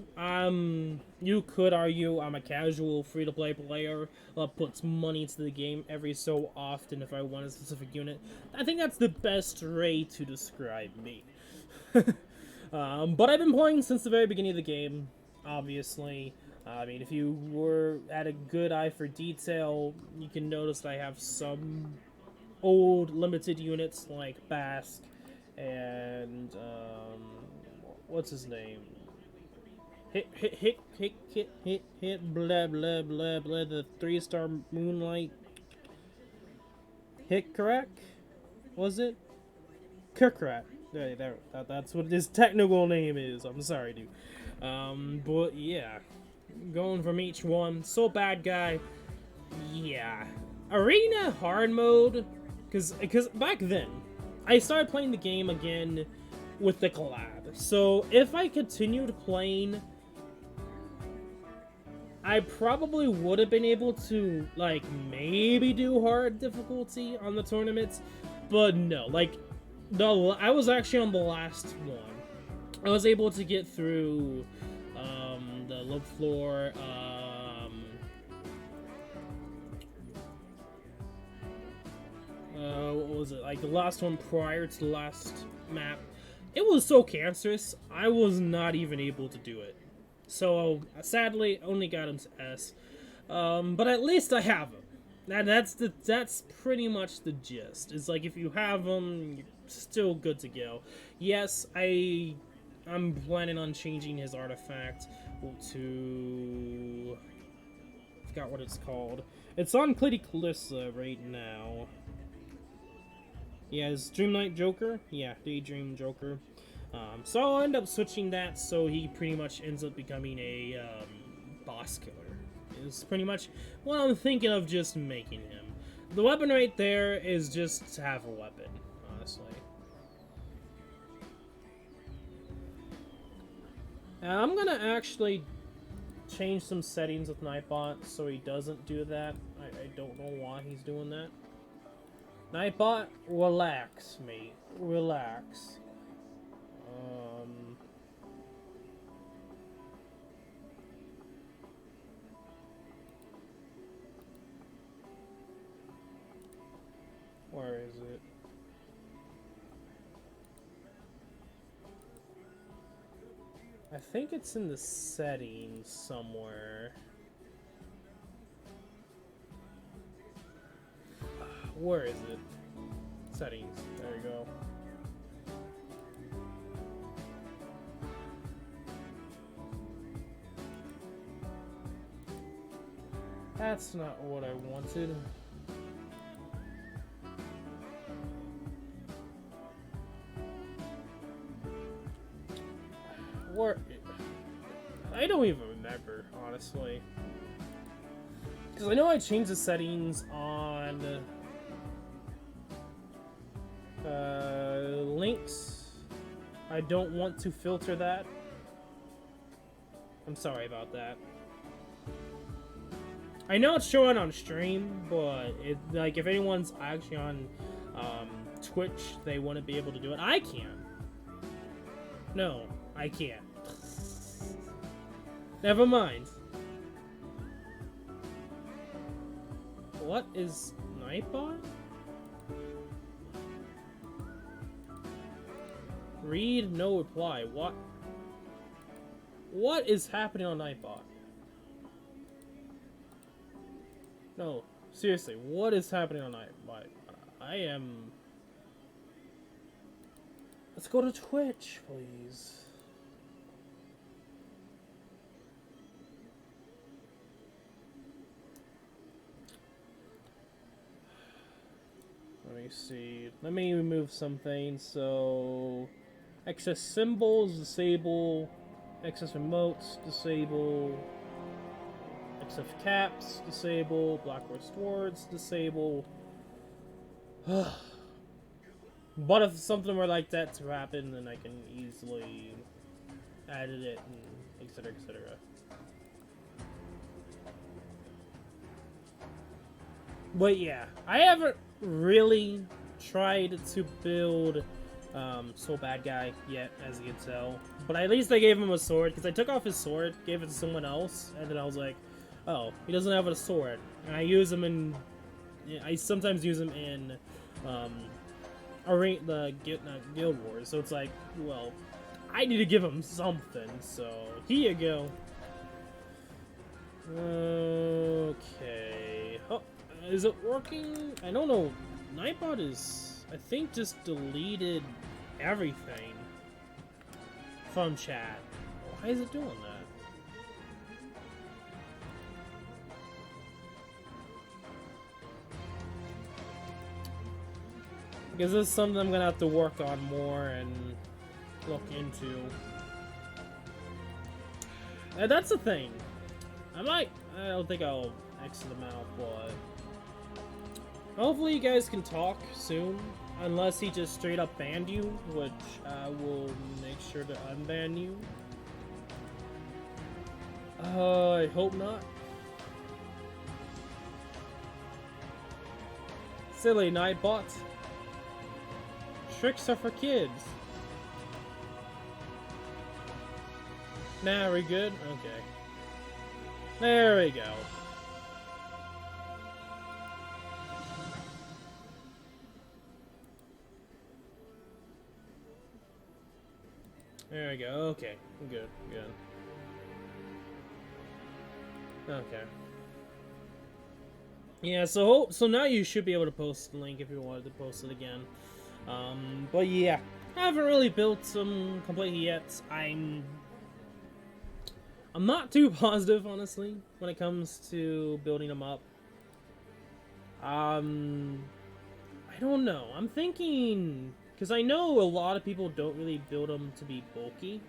You could argue I'm a casual free-to-play player that puts money into the game every so often if I want a specific unit. I think that's the best way to describe me. But I've been playing since the very beginning of the game, obviously. I mean, if you were at a good eye for detail, you can notice that I have some old limited units like Basque and, what's his name? Hit, blah, blah, blah, blah, the 3-star Moonlight. Hit, correct? Was it? Kirkrat. That's what his technical name is. I'm sorry, dude. But yeah. Going from each one. So bad guy. Yeah. Arena hard mode. Because back then, I started playing the game again with the collab. So if I continued playing, I probably would have been able to, like, maybe do hard difficulty on the tournaments. But no, like, I was actually on the last one. I was able to get through the low floor, what was it, like the last one prior to the last map. It was so cancerous, I was not even able to do it. So, sadly, only got him to S. But at least I have him. That's pretty much the gist. It's like, if you have them, you're still good to go. Yes, I'm planning on changing his artifact to... I forgot what it's called. It's on Clitty Calissa right now. He has Dreamlight Joker. Yeah, Daydream Joker. So I'll end up switching that so he pretty much ends up becoming a boss killer. Is pretty much what I'm thinking of just making him. The weapon right there is just to have a weapon, honestly. I'm gonna actually change some settings with Nightbot so he doesn't do that. I don't know why he's doing that. Nightbot, relax, mate. Relax. Where is it? I think it's in the settings somewhere. Where is it? Settings. There you go. That's not what I wanted. Where? I don't even remember, honestly. Because I know I changed the settings on links. I don't want to filter that. I'm sorry about that. I know it's showing on stream, but it, like, if anyone's actually on Twitch, they wouldn't be able to do it. I can. No, I can't. Never mind. What is Nightbot? Read, no reply. What? What is happening on Nightbot? No, seriously, what is happening on Nightbot? I am... Let's go to Twitch, please. Let me see. Let me remove something. So, excess symbols, disable. Excess remotes, disable. Excess caps, disable. Blacklist words, disable. But if something were like that to happen, then I can easily edit it and etc. etc. But yeah, I haven't really tried to build Soul Bad Guy yet, as you can tell. But at least I gave him a sword, because I took off his sword, gave it to someone else, and then I was like, oh, he doesn't have a sword. And I use him in... I sometimes use him in the Guild Wars, so it's like, well, I need to give him something, so here you go. Okay. Oh, is it working? I don't know. Nightbot is, I think, just deleted everything from chat. Why is it doing that? Because this is something I'm gonna have to work on more and look into. And that's the thing. I don't think I'll exit them out, but hopefully you guys can talk soon. Unless he just straight up banned you, which I will make sure to unban you. I hope not. Silly Nightbot. Tricks are for kids. Now we good? Okay. There we go. There we go. Okay. Good. Good. Okay. Yeah, so now you should be able to post the link if you wanted to post it again. But yeah, I haven't really built them completely yet. I'm not too positive, honestly, when it comes to building them up. I I don't know. I'm thinking, because I know a lot of people don't really build them to be bulky.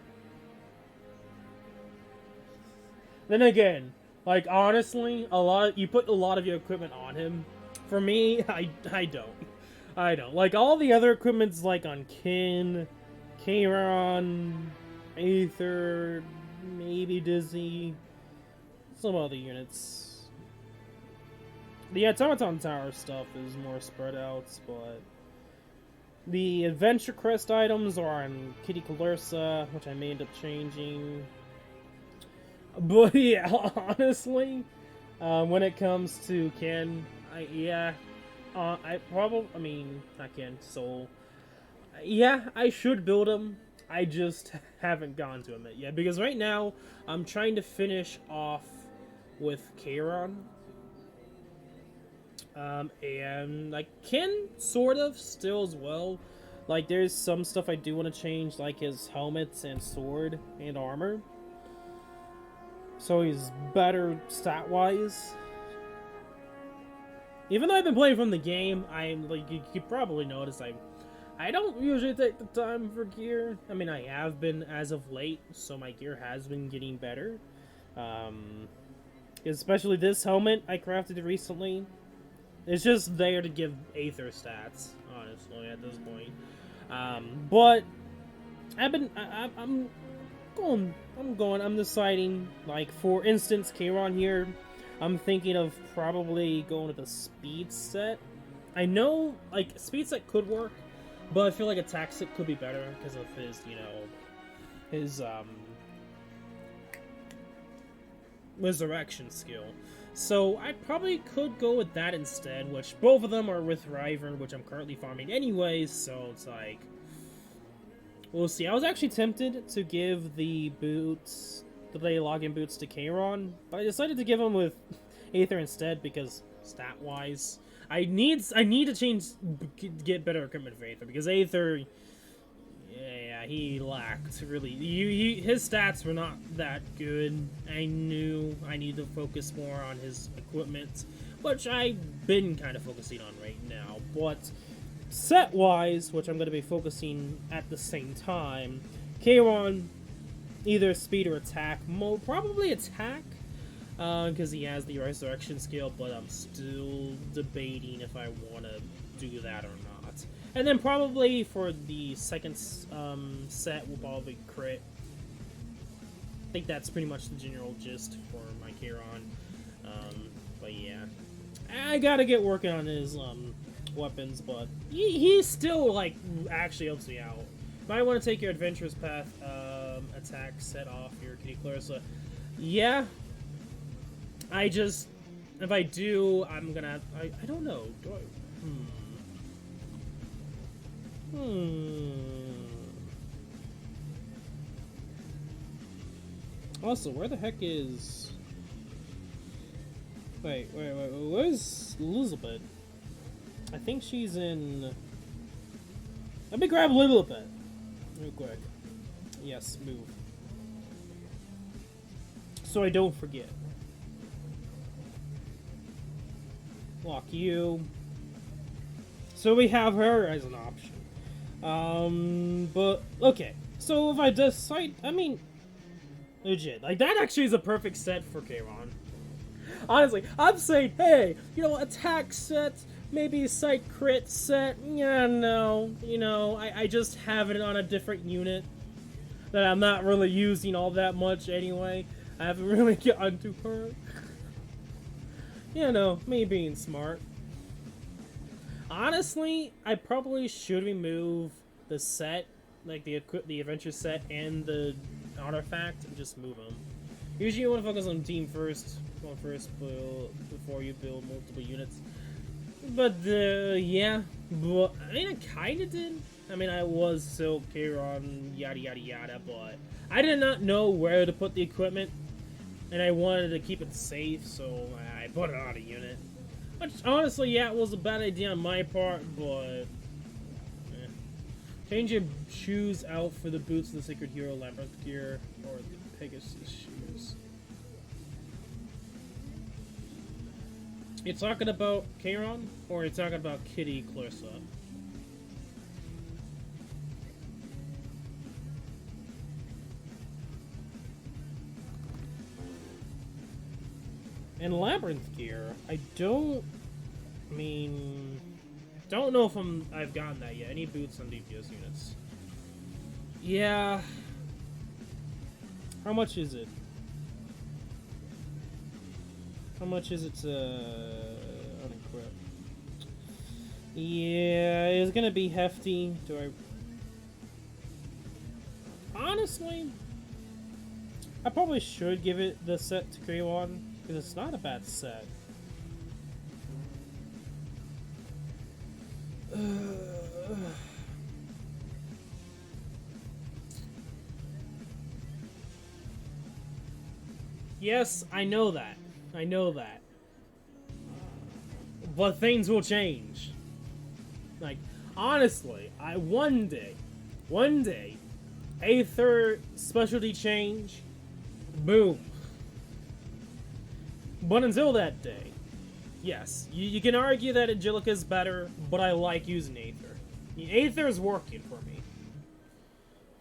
Then again, like honestly, you put a lot of your equipment on him. For me, I don't. I don't. Like all the other equipment's like on Kin, Kairon, Aether, maybe Dizzy, some other units. The Automaton Tower stuff is more spread out, but the Adventure Crest items are on Kitty Colursa, which I may end up changing. But yeah, honestly, when it comes to Ken, not Ken, Soul. Yeah, I should build him. I just haven't gone to him yet, because right now I'm trying to finish off with Kairon. And like Ken sort of still as well. Like there's some stuff I do want to change, like his helmets and sword and armor, so he's better stat wise. Even though I've been playing from the game, I'm like you probably notice I don't usually take the time for gear. I mean I have been as of late, so my gear has been getting better. Especially this helmet I crafted recently. It's just there to give Aether stats, honestly, at this point. But I'm deciding, like, for instance, Kairon here, I'm thinking of probably going with a speed set. I know, like, speed set could work, but I feel like attack set could be better because of his, his, resurrection skill. So I probably could go with that instead, which both of them are with Riven, which I'm currently farming anyways, so it's like, we'll see. I was actually tempted to give the boots, the login boots to Kairon, but I decided to give them with Aether instead because stat-wise, I need to get better equipment for Aether, because Aether, yeah, he lacked, really. His stats were not that good. I knew I needed to focus more on his equipment, which I've been kind of focusing on right now. But set-wise, which I'm going to be focusing at the same time, Kairon, either speed or attack. Probably attack, because he has the resurrection skill, but I'm still debating if I want to do that or not. And then probably for the second set, we'll probably crit. I think that's pretty much the general gist for my Kairon. But yeah, I gotta get working on his weapons, but he still like actually helps me out. Might want to take your adventurous path attack set off your Kitty Clarissa. Yeah, if I do, I'm gonna. I don't know. Do I? Also, where the heck is... Wait, where's Lilibet? I think she's in... Let me grab Lilibet real quick. Yes, move. So I don't forget. Lock you. So we have her as an option. But, okay. So if I decide, I mean, legit, like, that actually is a perfect set for Kairon. Honestly, I'm saying, hey, attack set, maybe sight crit set, yeah, no, I just have it on a different unit that I'm not really using all that much anyway. I haven't really gotten to her. Me being smart. Honestly, I probably should remove the set, like the adventure set and the artifact, and just move them. Usually you want to focus on team first, build before you build multiple units. But yeah, but I mean I kind of did. I mean I was Silk, Kairon, yada yada yada, but I did not know where to put the equipment, and I wanted to keep it safe, so I put it on a unit. Which, honestly, yeah, it was a bad idea on my part, but... Change your shoes out for the boots of the Sacred Hero Labyrinth gear, or the Pegasus shoes. You talking about Kairon, or you talking about Kitty Clarissa? And Labyrinth gear, don't know if I've gotten that yet. Any boots on DPS units? Yeah. How much is it? How much is it to unequip? Yeah, it's gonna be hefty. Do I... Honestly, I probably should give it the set to Kraywon, because it's not a bad set. Yes, I know that. I know that. But things will change. Like, honestly, one day, Aether specialty change, boom. But until that day, yes, you can argue that Angelica is better, but I like using Aether. Aether is working for me.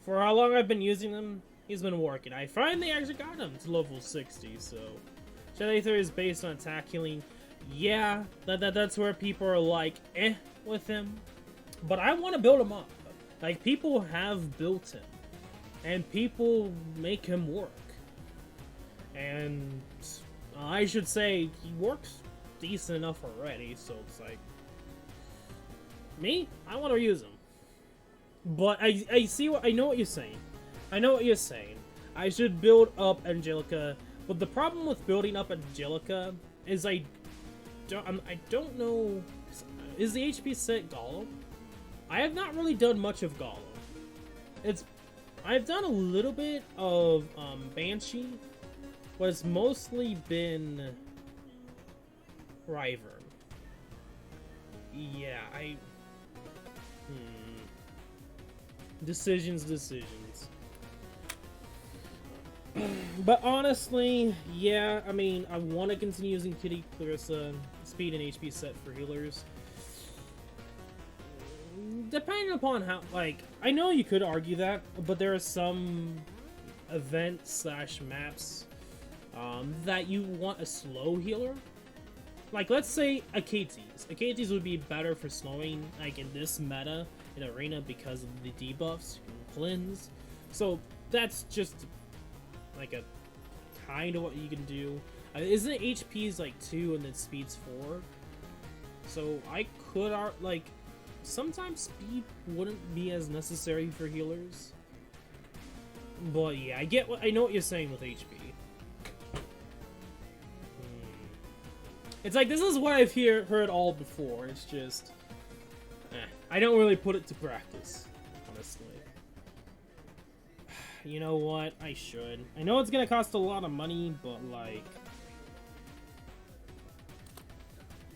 For how long I've been using him, he's been working. I finally actually got him to level 60, so... Aether is based on attack healing. Yeah, that's where people are like, eh, with him. But I want to build him up. Like, people have built him. And people make him work. And I should say, he works decent enough already, so it's like... Me? I want to use him. But I know what you're saying. I know what you're saying. I should build up Angelica, but the problem with building up Angelica is I don't know... Is the HP set Golem? I have not really done much of Golem. I've done a little bit of Banshee, but it's mostly been Ryvern. Yeah, Decisions. But honestly, yeah, I mean, I want to continue using Kitty Clarissa, speed and HP set for healers. Depending upon how, like, I know you could argue that, but there are some events / maps that you want a slow healer. Like, let's say Achates. Achates would be better for slowing, like, in this meta, in Arena, because of the debuffs, cleanse. So, that's just, like, a kind of what you can do. Isn't it HP's, like, 2 and then speed's 4? So, I could, like, sometimes speed wouldn't be as necessary for healers. But, yeah, I know what you're saying with HP. It's like, this is what I've heard all before. It's just... I don't really put it to practice, honestly. You know what? I should. I know it's gonna cost a lot of money, but, like...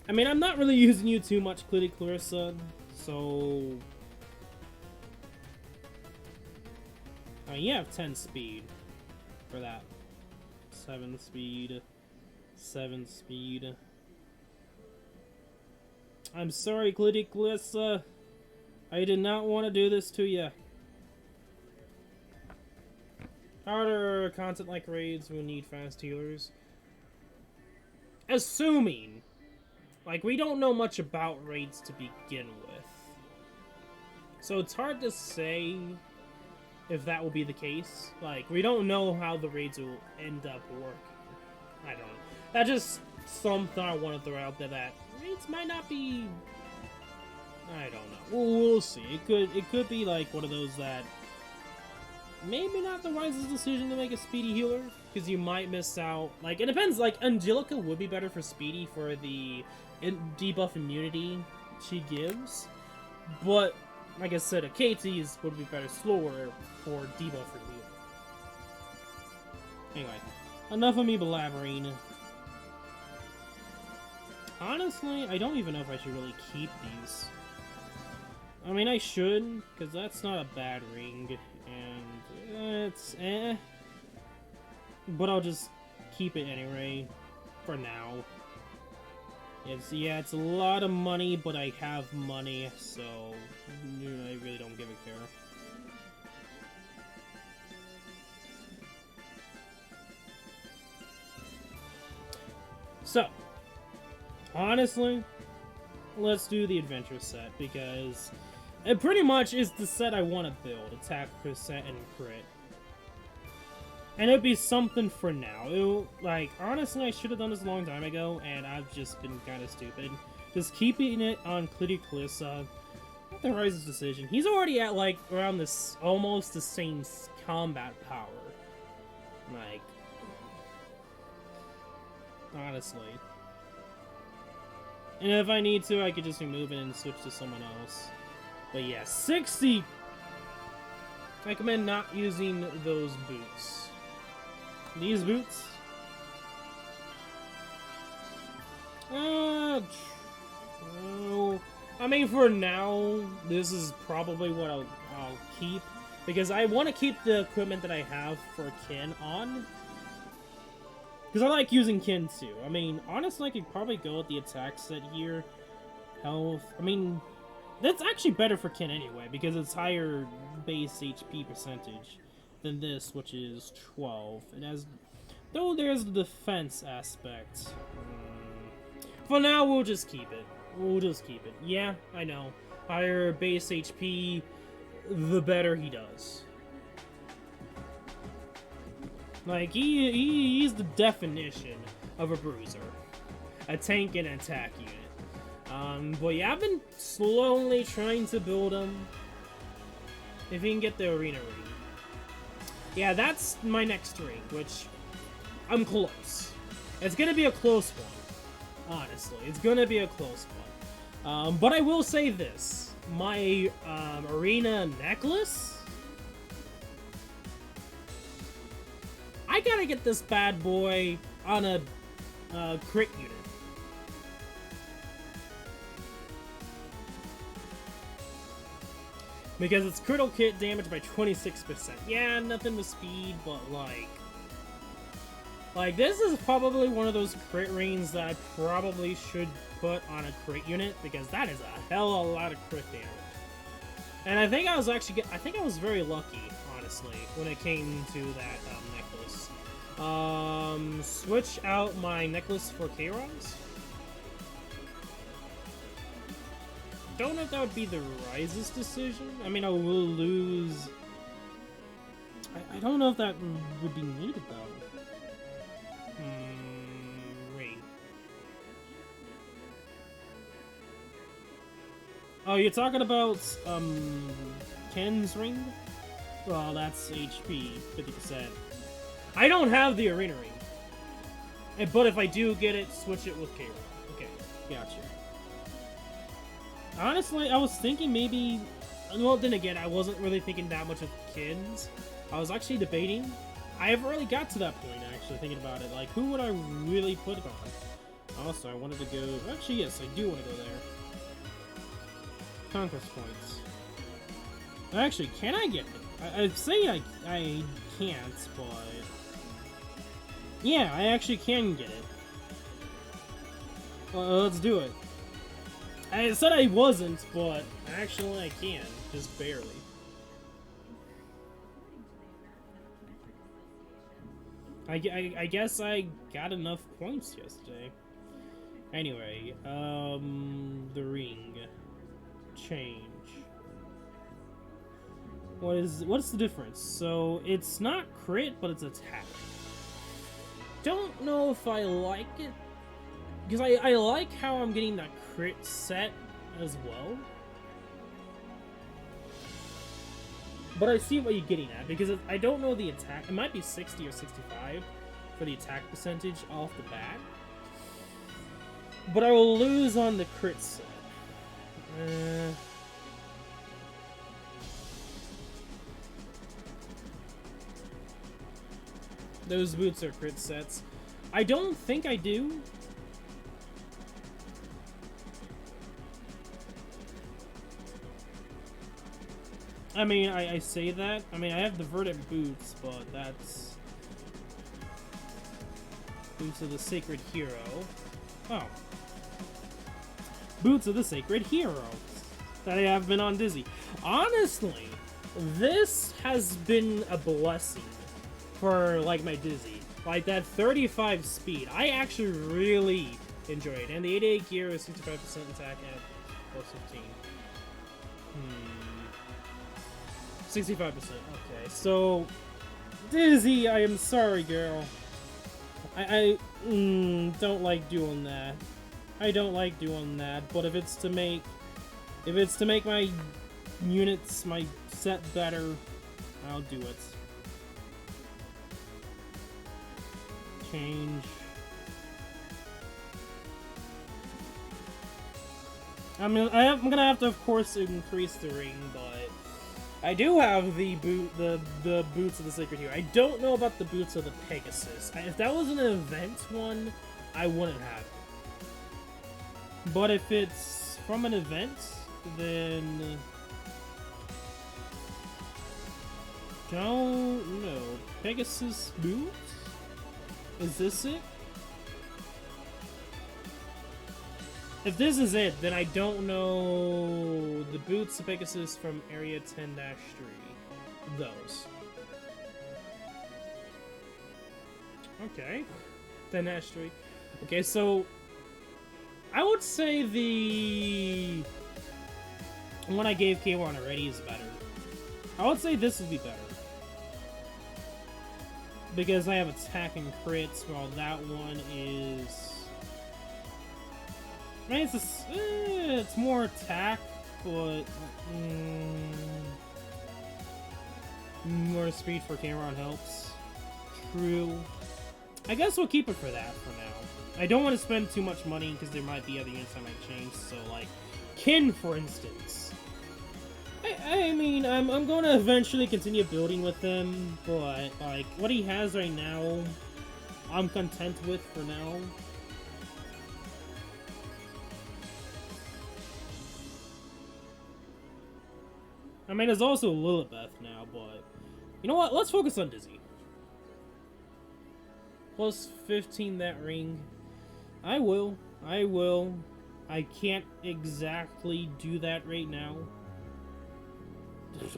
I mean, I'm not really using you too much, Kitty Clarissa, so... I mean, you have 10 speed for that. 7 speed. 7 speed. I'm sorry, Kitty Clarissa. I did not want to do this to you. Harder content like raids will need fast healers. Assuming. Like, we don't know much about raids to begin with. So it's hard to say if that will be the case. Like, we don't know how the raids will end up working. I don't know. That's just something I want to throw out there, that raids might not be... I don't know. We'll see. It could be like one of those that maybe not the wisest decision to make a speedy healer, because you might miss out. Like, it depends. Like, Angelica would be better for speedy for the debuff immunity she gives, but like I said, Achates would be better slower for debuff removal. Anyway, enough of me blabbering. Honestly, I don't even know if I should really keep these. I mean, I should, because that's not a bad ring, and it's eh. But I'll just keep it anyway, for now. It's a lot of money, but I have money, so I really don't give a care. So, honestly, let's do the adventure set, because it pretty much is the set I want to build. Attack percent and crit. And it'd be something for now. Like, honestly, I should have done this a long time ago, and I've just been kind of stupid. Just keeping it on Clitty-Clissa. Not the Rise's decision. He's already at, like, around this, almost the same combat power. Like, honestly. And if I need to, I could just remove it and switch to someone else. But yeah, 60! I recommend not using those boots. These boots? No. I mean, for now, this is probably what I'll keep. Because I want to keep the equipment that I have for Kin on. Because I like using Kin too. I mean, honestly, I could probably go with the attack set here. Health. I mean, that's actually better for Kin anyway, because it's higher base HP percentage than this, which is 12. It has, though there's the defense aspect. For now, we'll just keep it. Yeah, I know. Higher base HP, the better he does. Like, he's the definition of a bruiser. A tank and attack unit. But yeah, I've been slowly trying to build him. If he can get the arena ring. Yeah, that's my next ring, which I'm close. It's gonna be a close one. Honestly, it's gonna be a close one. But I will say this. My arena necklace, I gotta get this bad boy on a crit unit. Because it's critical hit damage by 26%. Yeah, nothing with speed, but like this is probably one of those crit rings that I probably should put on a crit unit, because that is a hell of a lot of crit damage. And I think I was very lucky, honestly, when it came to that necklace. Switch out my necklace for K-Rods. Don't know if that would be the Rise's decision. I mean, I will lose. I don't know if that would be needed though. Ring. Oh, you're talking about Ken's ring? Well, that's HP, 50%. I don't have the arena ring. But if I do get it, switch it with K-Rod. Okay, gotcha. Honestly, I was thinking maybe... Well, then again, I wasn't really thinking that much of Kins. I was actually debating. I haven't really got to that point, actually, thinking about it. Like, who would I really put it on? Also, I wanted to go... Actually, yes, I do want to go there. Conquest points. Actually, can I get it? I'd say I can't, but... Yeah, I actually can get it. Let's do it. I said I wasn't, but actually I can. Just barely. I guess I got enough points yesterday. Anyway, the ring. Change. What's the difference? So, it's not crit, but it's attack. Don't know if I like it. Because I like how I'm getting that crit set as well. But I see what you're getting at, because I don't know the attack. It might be 60 or 65 for the attack percentage off the bat. But I will lose on the crit set. Those boots are crit sets. I don't think I do. I mean, I say that. I mean, I have the verdant boots, but that's... Boots of the Sacred Hero. Oh. Boots of the Sacred Heroes that I have been on Dizzy. Honestly, this has been a blessing for, like, my Dizzy. Like, that 35 speed, I actually really enjoy it. And the 88 gear is 65% attack and plus 15. 65%, okay. So, Dizzy, I am sorry, girl. I don't like doing that. I don't like doing that, but if it's to make my units, my set better, I'll do it. Change. I'm gonna have to, of course, increase the ring, but I do have the boots of the Sacred Hero. I don't know about the boots of the Pegasus. If that was an event one, I wouldn't have it. But if it's from an event, then don't know. Pegasus boots? Is this it? If this is it, then I don't know the boots of Pegasus from Area 10-3. Those. Okay. 10-3. Okay, so I would say the one I gave K1 already is better. I would say this would be better. Because I have attack and crits, while that one is... I mean, it's more attack, but more speed for Cameron helps. True. I guess we'll keep it for that for now. I don't want to spend too much money because there might be other units I might change. So, like, Kin, for instance. I mean, I'm going to eventually continue building with him, but, like, what he has right now, I'm content with for now. I mean, there's also Lilibet now, but you know what? Let's focus on Dizzy. Plus 15 that ring. I will. I can't exactly do that right now.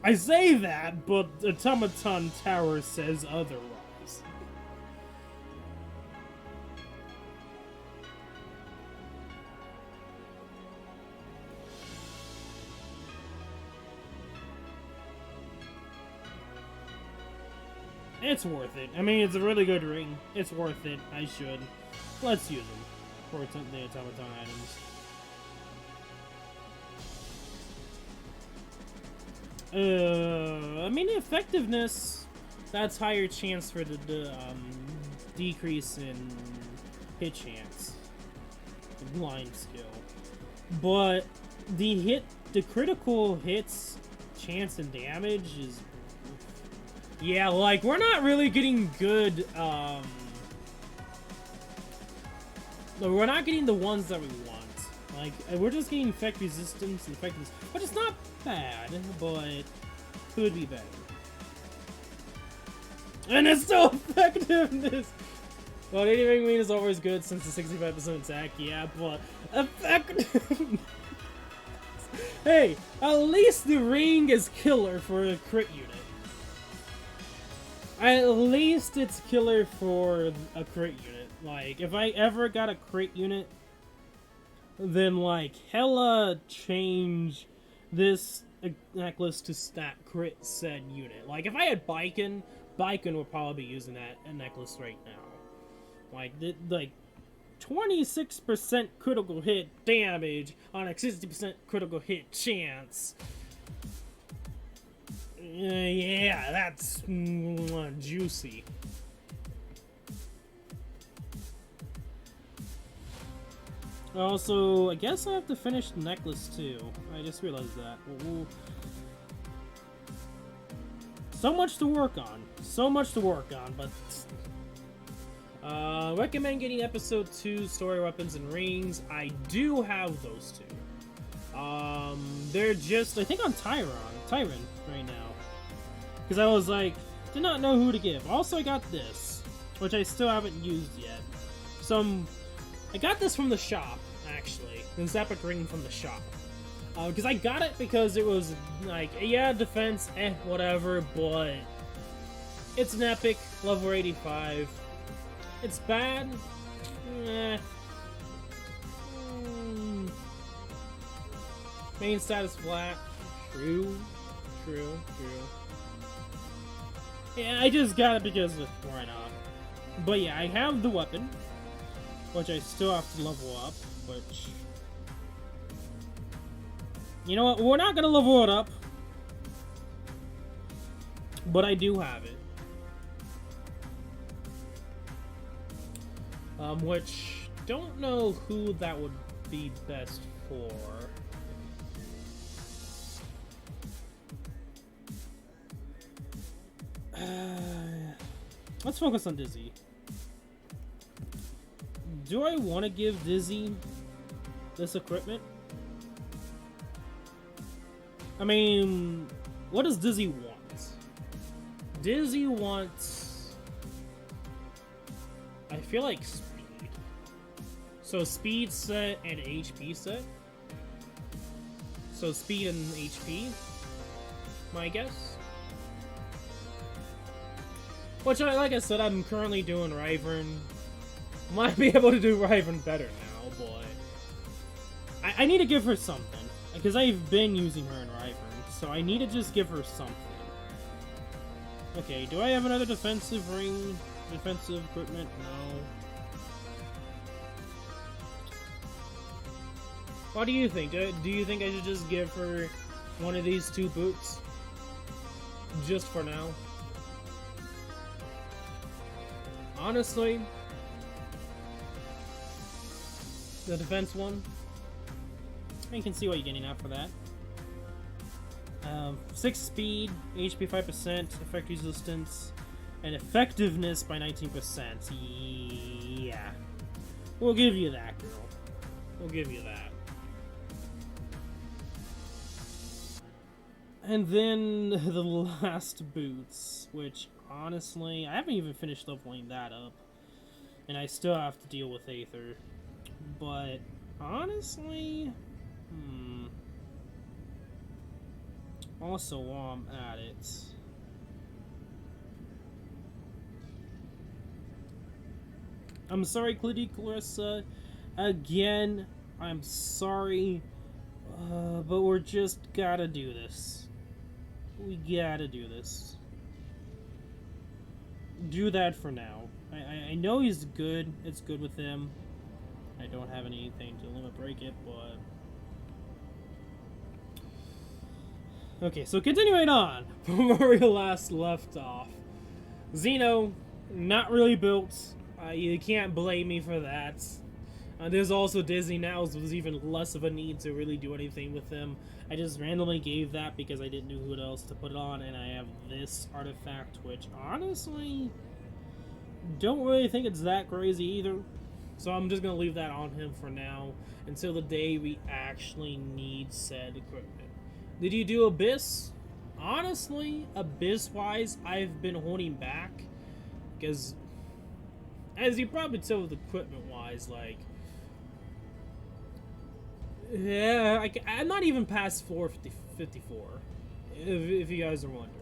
I say that, but Automaton Tower says otherwise. It's worth it. I mean, it's a really good ring. It's worth it. I should. Let's use them for the Automaton items. I mean, effectiveness, that's higher chance for the decrease in hit chance. Blind skill. But the critical hits chance and damage is... Yeah, like, we're not really getting good, we're not getting the ones that we want. Like, we're just getting effect resistance and effectiveness, which is not bad, but could be better. And it's still effectiveness! Well, anything mean is always good since the 65% attack, yeah, but effectiveness... Hey, at least the ring is killer for a crit unit. At least it's killer for a crit unit. Like, if I ever got a crit unit, then, like, hella change this necklace to stat crit said unit. Like, if I had Baiken would probably be using that necklace right now. Like, 26% critical hit damage on a 60% critical hit chance. Yeah, that's juicy. Also, I guess I have to finish the necklace too. I just realized that. Ooh. So much to work on. So much to work on, but... recommend getting episode 2, Story Weapons and Rings. I do have those two. They're just, I think, on Tyron right now. Because I was like, did not know who to give. Also, I got this, which I still haven't used yet. I got this from the shop, actually. This epic ring from the shop. Because I got it because it was, like, yeah, defense, whatever, but it's an epic, level 85. It's bad, Main status flat. True. Yeah, I just got it because of why not. But yeah, I have the weapon, which I still have to level up, which... You know what? We're not gonna level it up, but I do have it. Which, don't know who that would be best for. Let's focus on Dizzy. Do I want to give Dizzy this equipment? I mean, what does Dizzy want? Dizzy wants... I feel like speed. So speed set and HP set. So speed and HP, my guess. Which, like I said, I'm currently doing Ryvern. Might be able to do Ryvern better now, but... I need to give her something. Because I've been using her in Ryvern, so I need to just give her something. Okay, do I have another defensive ring? Defensive equipment? No. What do you think? Do you think I should just give her one of these two boots? Just for now? Honestly, the defense one, you can see what you're getting out for that. 6 speed, HP 5%, effect resistance, and effectiveness by 19%. Yeah. We'll give you that, girl. We'll give you that. And then the last boots, which honestly, I haven't even finished leveling that up. And I still have to deal with Aether. But honestly, also, while I'm at it, I'm sorry, Clarissa. Again, I'm sorry, but we're just gotta do this. We gotta do this. Do that for now. I know he's good. It's good with him. I don't have anything to limit break it, but... Okay, so continuing on from where we last left off. Xeno, not really built. You can't blame me for that. There's also Dizzy now, so there's even less of a need to really do anything with him. I just randomly gave that because I didn't know who else to put it on, and I have this artifact, which honestly, don't really think it's that crazy either. So I'm just going to leave that on him for now, until the day we actually need said equipment. Did you do Abyss? Honestly, Abyss-wise, I've been holding back, because, as you probably tell with equipment-wise, like, yeah, I'm not even past 454, if you guys are wondering.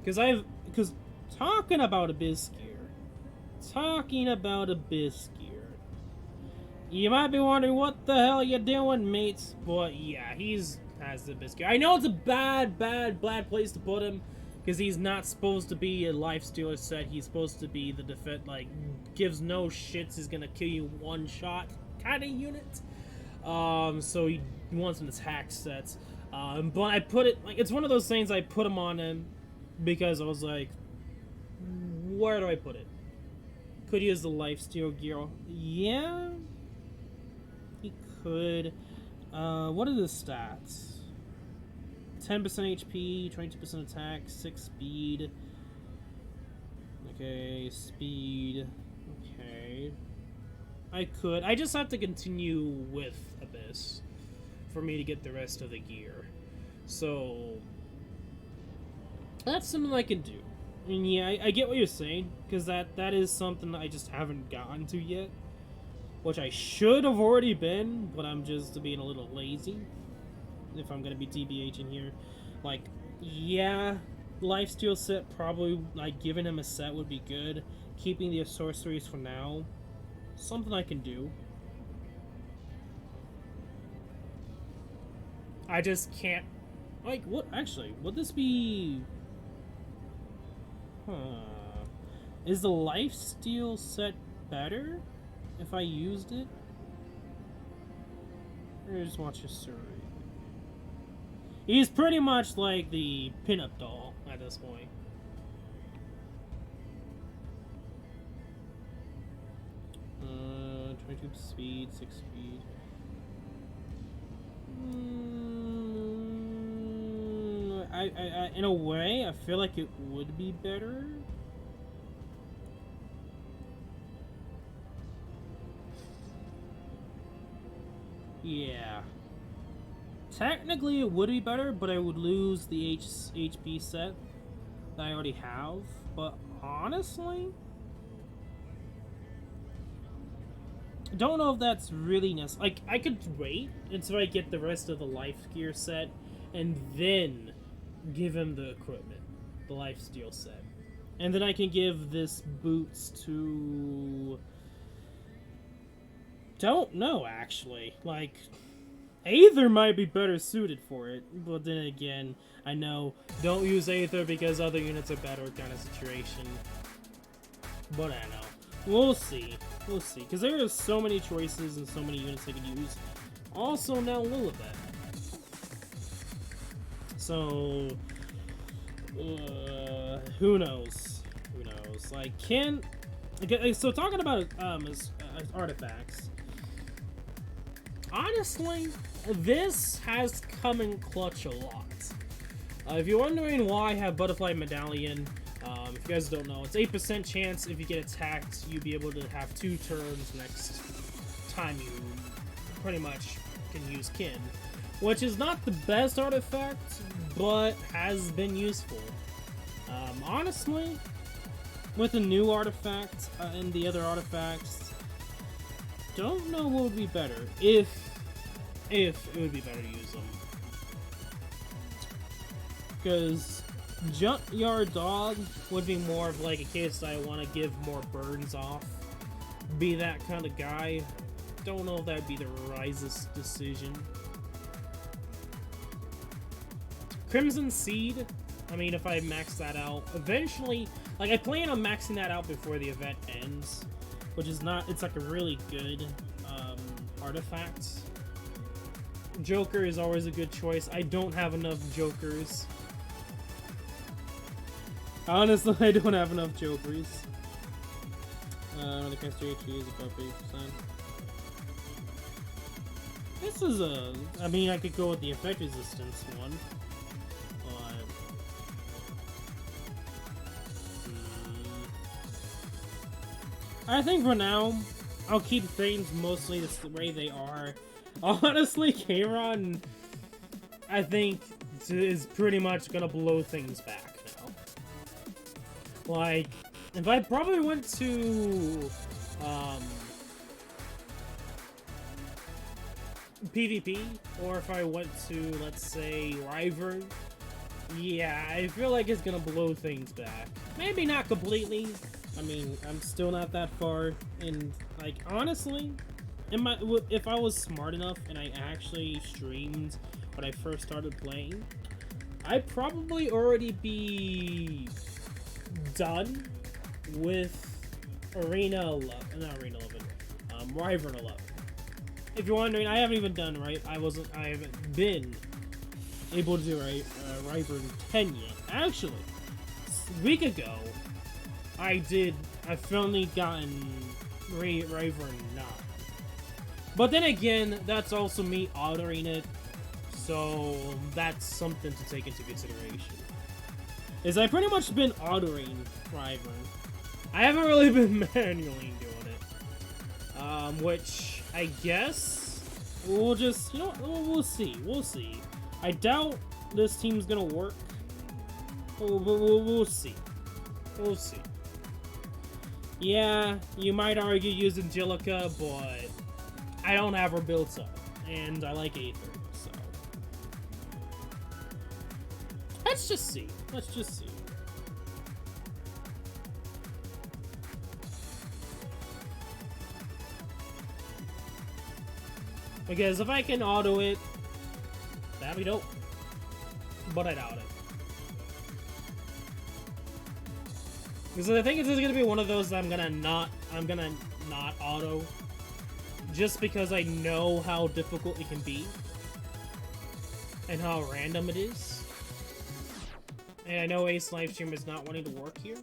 Because talking about Abyss gear, you might be wondering what the hell you're doing, mates, but yeah, has the Abyss gear. I know it's a bad place to put him, because he's not supposed to be a lifestealer set. He's supposed to be the defense, like, gives no shits, he's gonna kill you one shot kind of unit. So he wants an attack set. But I put it, like, it's one of those things I put him on him because I was like, where do I put it? Could use the lifesteal gear. Yeah, he could. What are the stats? 10% HP, 22% attack, 6 speed. Okay, speed. Okay. I could. I just have to continue with Abyss for me to get the rest of the gear. So, that's something I can do. And yeah, I get what you're saying, because that is something that I just haven't gotten to yet. Which I should have already been, but I'm just being a little lazy. If I'm gonna be TBH in here. Like, yeah, lifesteal set probably, like, giving him a set would be good. Keeping the sorceries for now. Something I can do. I just can't... Like, what? Actually, would this be... Huh. Is the lifesteal set better if I used it? Or just watch his story. He's pretty much like the pinup doll at this point. 22 speed, 6 speed. I in a way, I feel like it would be better. Yeah. Technically, it would be better, but I would lose the HP set that I already have. But honestly, I don't know if that's really necessary. Like, I could wait until I get the rest of the life gear set and then give him the equipment, the lifesteal set. And then I can give this boots to... Don't know, actually. Like, Aether might be better suited for it, but then again, I know, don't use Aether because other units are better kind of situation. But I don't know. We'll see. We'll see. Because there are so many choices and so many units I can use. Also now Lilibet. So, who knows? Who knows? Like, so talking about artifacts. Honestly, this has come in clutch a lot. If you're wondering why I have Butterfly Medallion, if you guys don't know, it's 8% chance if you get attacked, you'll be able to have 2 turns next time you pretty much can use Kin. Which is not the best artifact, but has been useful. Honestly, with the new artifact and the other artifacts, don't know what would be better, if it would be better to use them. Because Junkyard Dog would be more of like a case that I want to give more burns off. Be that kind of guy. Don't know if that would be the wisest decision. Crimson Seed, I mean, if I max that out, eventually, like, I plan on maxing that out before the event ends, which is not, it's like a really good artifact. Joker is always a good choice. I don't have enough Jokers. Honestly, I don't have enough Jokers. The caster HP is about 80%. This is a, I mean, I could go with the effect resistance one. I think for now, I'll keep things mostly the way they are. Honestly, Kayron, I think, is pretty much gonna blow things back now. Like, if I probably went to, PvP, or if I went to, let's say, Wyvern, yeah, I feel like it's gonna blow things back. Maybe not completely. I mean, I'm still not that far, and, like, honestly, if I was smart enough and I actually streamed when I first started playing, I'd probably already be done with Arena 11, not Arena 11, Wyvern 11. If you're wondering, I haven't even done, right? I haven't been able to do Wyvern 10 yet. Actually, a week ago, I've finally gotten Wyvern 9. But then again, that's also me ordering it, so that's something to take into consideration. Is I've pretty much been ordering Wyvern. I haven't really been manually doing it. Which, I guess, we'll just, you know, we'll see. We'll see. I doubt this team's gonna work. We'll see. We'll see. Yeah, you might argue use Angelica, but I don't have her built up, and I like Aether, so... Let's just see. Let's just see. Because if I can auto it, that'd be dope. But I doubt it. Because I think it's just gonna be one of those that I'm gonna not auto. Just because I know how difficult it can be. And how random it is. And I know Ace Livestream is not wanting to work here.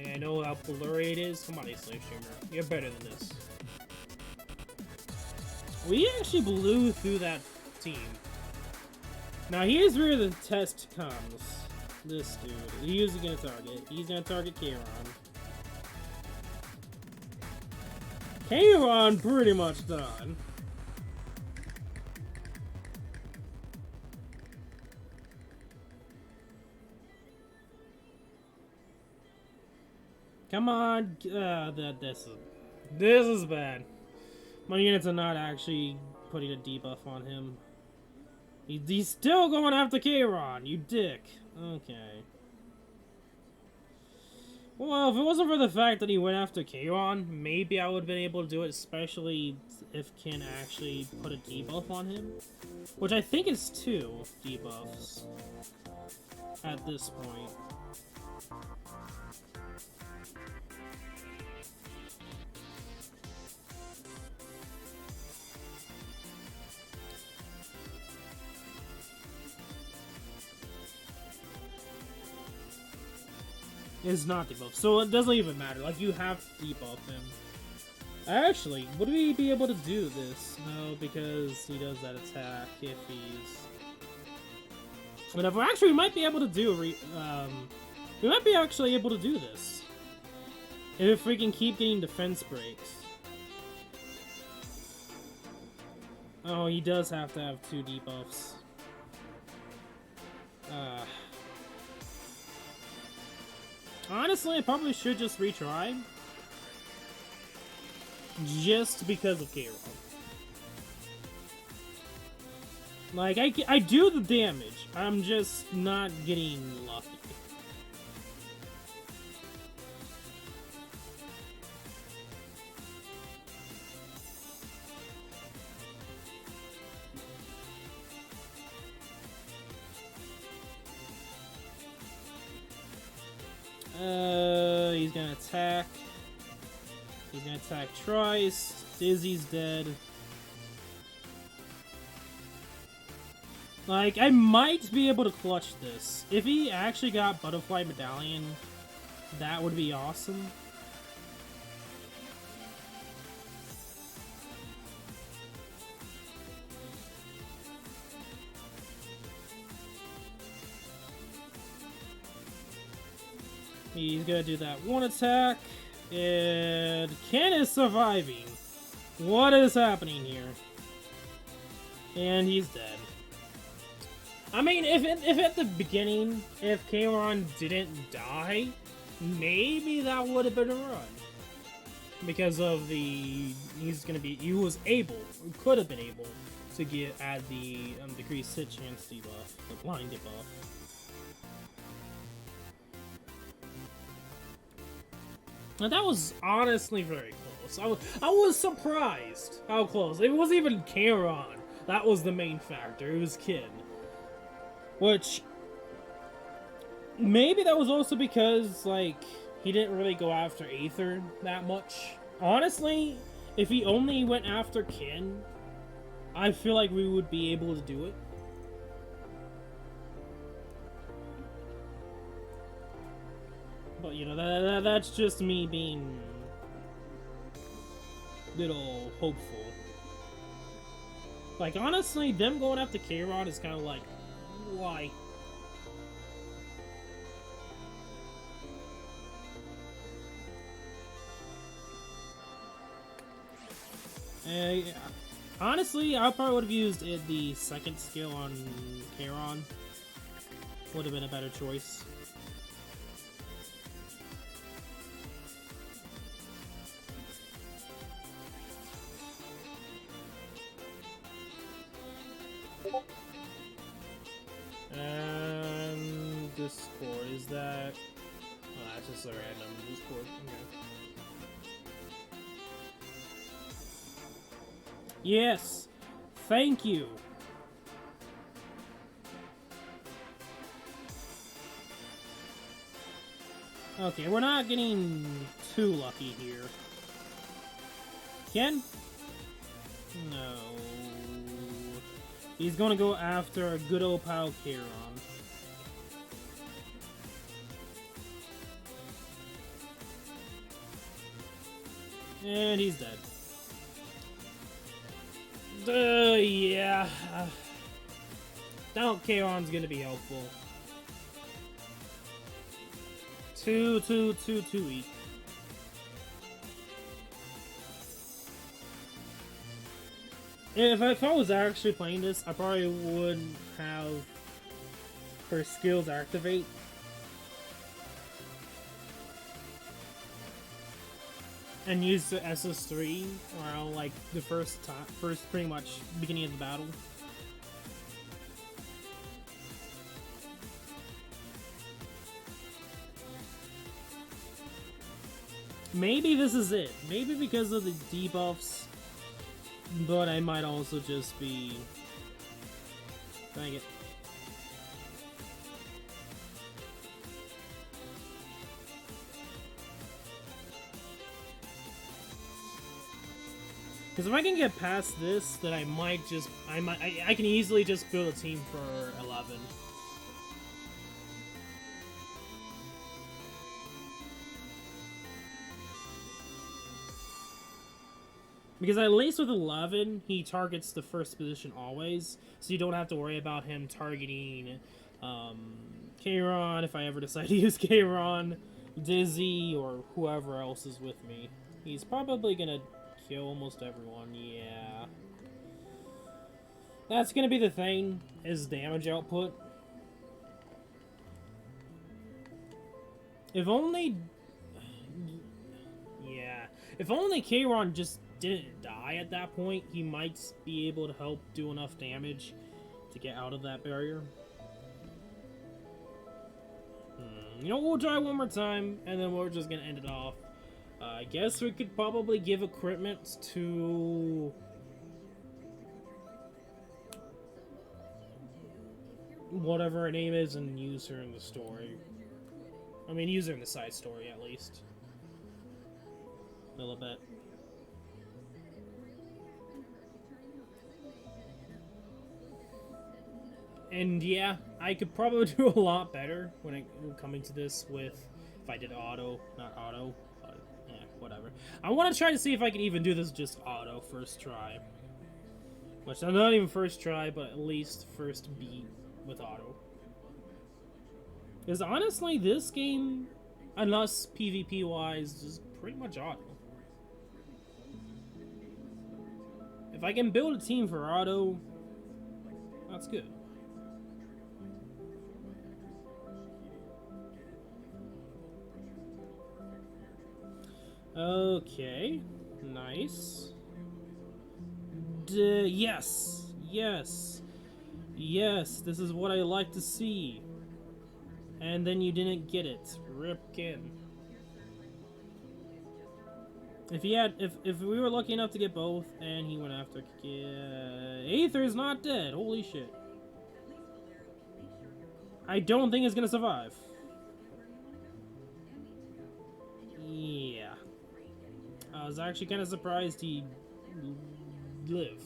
I know how blurry it is. Come on, Ace Livestreamer. You're better than this. We actually blew through that team. Now here's where the test comes. This dude. He's gonna target. He's gonna target Kairon. Kairon pretty much done. Come on. This is bad. My units are not actually putting a debuff on him. He's still going after Kairon, you dick. Okay. Well, if it wasn't for the fact that he went after Kairon, maybe I would have been able to do it, especially if Ken actually put a debuff on him. Which I think is 2 debuffs at this point. Is not debuff, so it doesn't even matter. Like, you have to debuff him. Actually, would we be able to do this? No, because he does that attack if he's... Whatever. Actually, we might be able to do we might be actually able to do this if we can keep getting defense breaks. Oh, he does have to have 2 debuffs. Honestly, I probably should just retry. Just because of Kairon. Like, I do the damage. I'm just not getting lucky. He's gonna attack. He's gonna attack twice. Dizzy's dead. Like, I might be able to clutch this. If he actually got Butterfly Medallion, that would be awesome. He's gonna do that one attack, and Ken is surviving. What is happening here? And he's dead. I mean, if at the beginning, if Kairon didn't die, maybe that would have been a run. Because of the, he was able, could have been able, to add the decreased hit chance debuff, the blind debuff. Now that was honestly very close. I was surprised how close. It wasn't even Kairon. That was the main factor. It was Ken. Which, maybe that was also because, like, he didn't really go after Aether that much. Honestly, if he only went after Ken, I feel like we would be able to do it. But, you know, that's just me being a little hopeful. Like, honestly, them going after Kairon is kind of like, why? Honestly, I probably would have used the second skill on Kairon. would have been a better choice. And Discord, is that... Oh, that's just a random Discord. Okay. Yes! Thank you! Okay, we're not getting too lucky here. Ken? No. He's gonna go after good old pal Kieran. And he's dead. Yeah. Doubt Kieran's gonna be helpful. Too weak. If I was actually playing this, I probably wouldn't have her skills activate. And use the SS3 around like the first pretty much beginning of the battle. Maybe this is it. Maybe because of the debuffs, but I might also just be... Dang it. Because if I can get past this, then I might just... I can easily just build a team for 11. Because at least with 11, he targets the first position always, so you don't have to worry about him targeting Kieran if I ever decide to use Kieran, Dizzy, or whoever else is with me. He's probably gonna kill almost everyone, yeah. That's gonna be the thing, is damage output. If only... Yeah. If only Kieran just didn't die at that point, he might be able to help do enough damage to get out of that barrier. You know, we'll try one more time, and then we're just gonna end it off. I guess we could probably give equipment to... whatever her name is and use her in the story. I mean, use her in the side story, at least. Lilibet. And yeah, I could probably do a lot better when it coming to this with if I did auto, not auto, but yeah, whatever. I want to try to see if I can even do this just auto first try. Which not even first try, but at least first beat with auto. Because honestly, this game, unless PvP wise, is pretty much auto. If I can build a team for auto, that's good. Okay, nice. Yes, yes, yes, this is what I like to see. And then you didn't get it. Ripkin. If he had, if we were lucky enough to get both, and he went after, Aether's not dead. Holy shit. I don't think it's gonna survive. Yeah. I was actually kind of surprised he lived.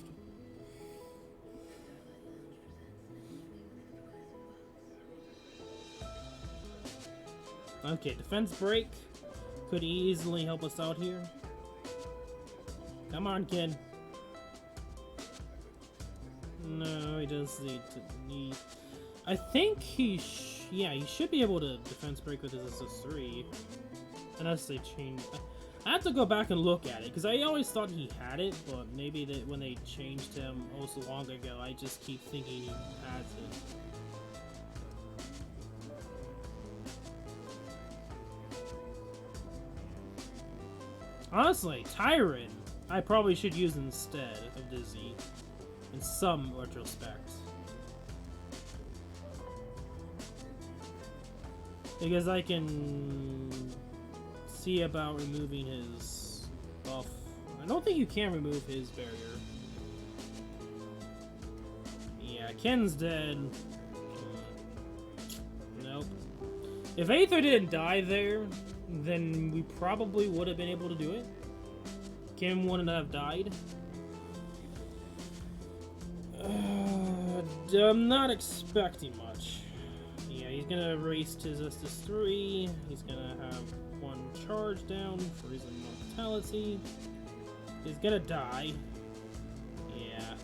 Okay, defense break could easily help us out here. Come on, kid. No, he does need to... I think he yeah, he should be able to defense break with his SS3. Unless they change... I have to go back and look at it, because I always thought he had it, but maybe that when they changed him oh so long ago, I just keep thinking he has it. Honestly, Tyrant, I probably should use instead of Dizzy in some retrospect. Because I can see about removing his buff. I don't think you can remove his barrier. Yeah, Ken's dead. Nope. If Aether didn't die there, then we probably would have been able to do it. Ken wouldn't have died. I'm not expecting much. Yeah, he's gonna race to Justice 3. He's gonna have one charge down for his immortality. He's gonna die. Yeah.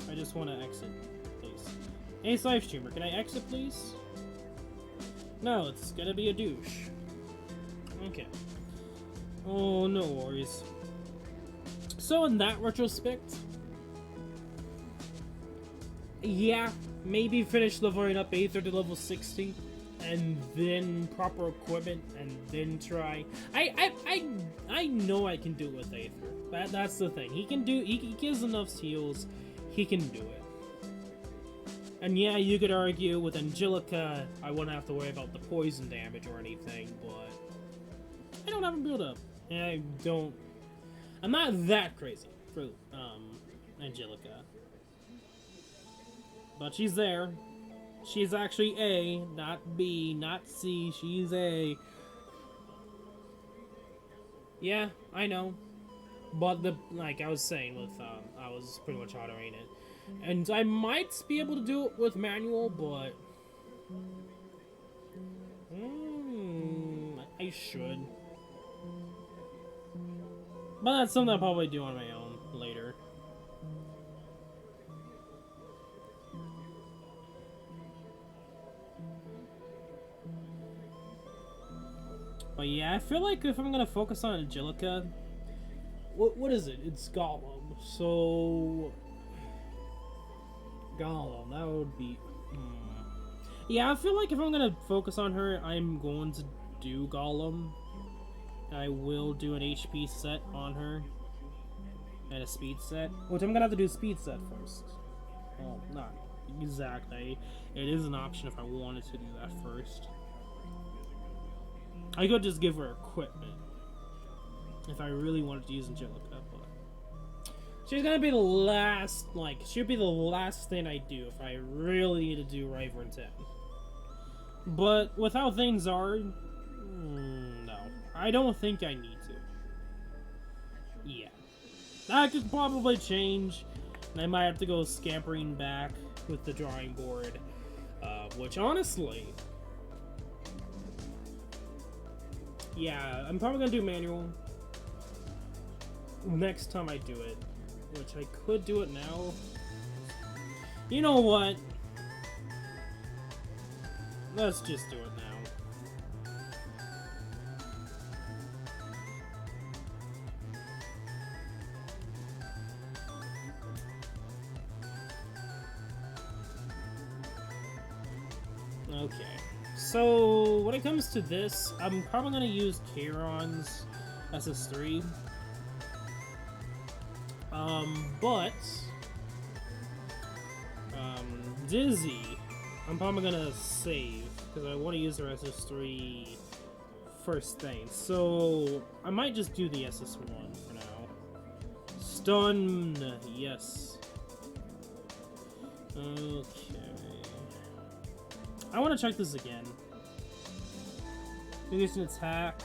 I just want to exit, please. Ace live streamer, can I exit, please? No, it's gonna be a douche. Okay. Oh, no worries. So in that retrospect, yeah, maybe finish leveling up Aether to level 60, and then proper equipment, and then try. I know I can do it with Aether. That's the thing. He can do. He gives enough heals. He can do it. And yeah, you could argue with Angelica, I wouldn't have to worry about the poison damage or anything, but I don't have a build up, and I'm not that crazy for Angelica. But she's there. She's actually A, not B, not C. She's A. Yeah, I know. But like I was saying with, I was pretty much autoing it. And I might be able to do it with manual, but I should. But that's something I'll probably do on my own later. But yeah, I feel like if I'm gonna focus on Angelica, what is it? It's Gollum. So Gollum, that would be. Yeah, I feel like if I'm gonna focus on her, I'm going to do Gollum. I will do an HP set on her and a speed set, which I'm gonna have to do speed set first. Well, not exactly. It is an option if I wanted to do that first. I could just give her equipment if I really wanted to use Angelica, but she's gonna be the last, she'll be the last thing I do if I really need to do River 10. But with how things are, no. I don't think I need to. Yeah. That could probably change, and I might have to go scampering back with the drawing board, which honestly, yeah, I'm probably gonna do manual next time I do it, which I could do it now. You know what? Let's just do it now. Okay. So, when it comes to this, I'm probably going to use Kairon's SS3. Dizzy, I'm probably going to save, because I want to use her SS3 first thing. So, I might just do the SS1 for now. Stun, yes. Okay. I want to check this again. Maybe it's an attack.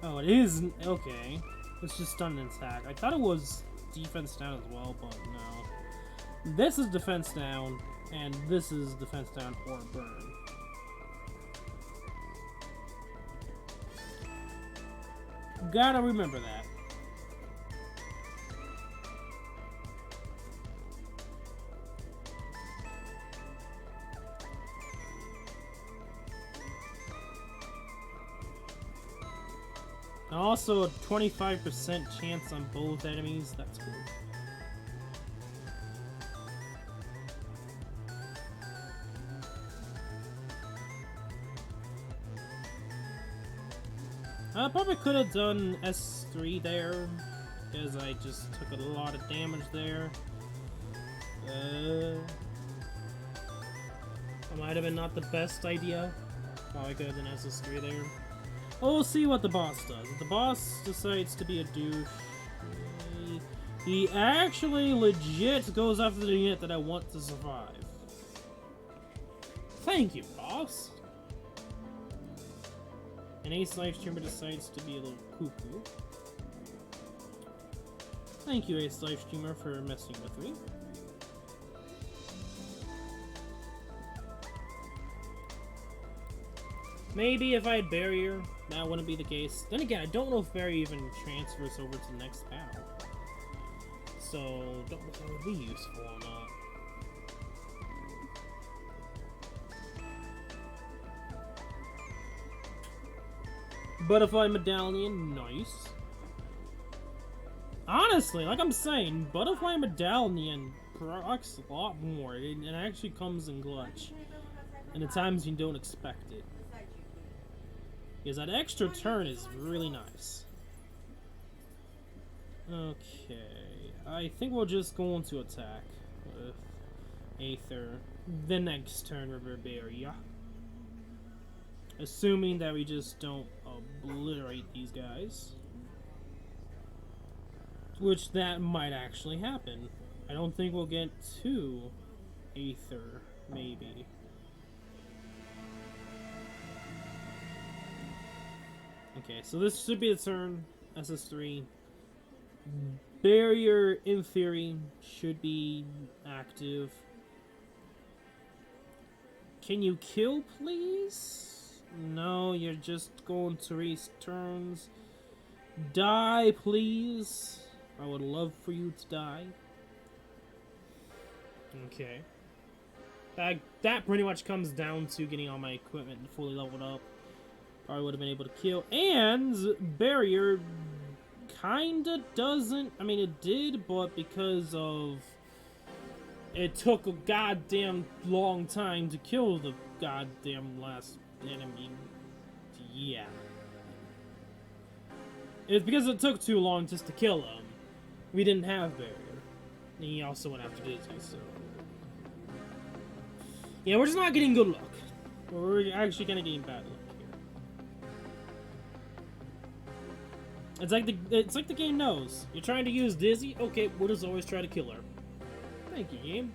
Oh, it is. Okay. It's just stun and attack. I thought it was defense down as well, but no. This is defense down, and this is defense down or burn. Gotta remember that. Also, a 25% chance on both enemies. That's cool. I probably could have done S3 there, because I just took a lot of damage there. That might have been not the best idea. Probably could have done SS3 there. Oh, we'll see what the boss does. If the boss decides to be a douche, he actually legit goes after the unit that I want to survive. Thank you, boss. An ace live streamer decides to be a little cuckoo. Thank you, ace live streamer, for messing with me. Maybe if I had barrier, that wouldn't be the case. Then again, I don't know if barrier even transfers over to the next battle. So, don't know if that would be useful or not. Butterfly medallion, nice. Honestly, like I'm saying, butterfly medallion procs a lot more. It actually comes in clutch. And at times you don't expect it. Because that extra turn is really nice. Okay. I think we'll just go on to attack with Aether. The next turn with Barbaria. Assuming that we just don't obliterate these guys. Which that might actually happen. I don't think we'll get to Aether, maybe. Okay, so this should be the turn. SS3. Barrier, in theory, should be active. Can you kill, please? No, you're just going to waste turns. Die, please. I would love for you to die. Okay. That pretty much comes down to getting all my equipment fully leveled up. I would have been able to kill. And barrier kinda doesn't. I mean, it did, but because of it took a goddamn long time to kill the goddamn last enemy. Yeah. It's because it took too long just to kill him. We didn't have barrier. And he also went after Dizzy, so. Yeah, we're just not getting good luck. We're actually kind of getting bad luck here. It's like the game knows. You're trying to use Dizzy? Okay, we'll just always try to kill her. Thank you, game.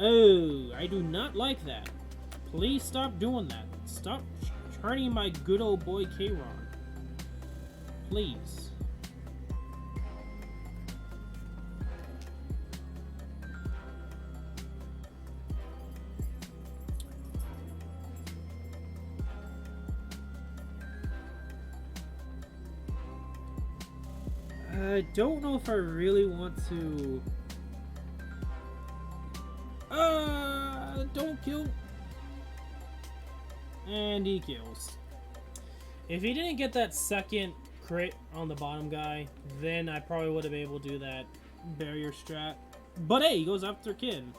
Oh, I do not like that. Please stop doing that. Stop turning my good old boy K-Ron. Please. I don't know if I really want to... don't kill. And he kills. If he didn't get that second crit on the bottom guy, then I probably would have been able to do that barrier strat. But hey, he goes after Kin.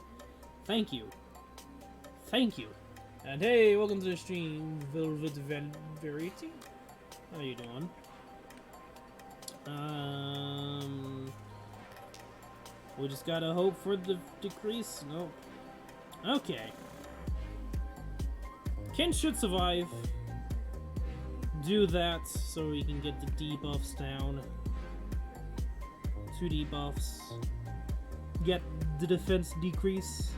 Thank you. Thank you. And hey, welcome to the stream, Velvet Verity. How you doing? We just gotta hope for the decrease. Nope. Okay. Ken should survive. Do that so we can get the debuffs down. 2 debuffs. Get the defense decrease.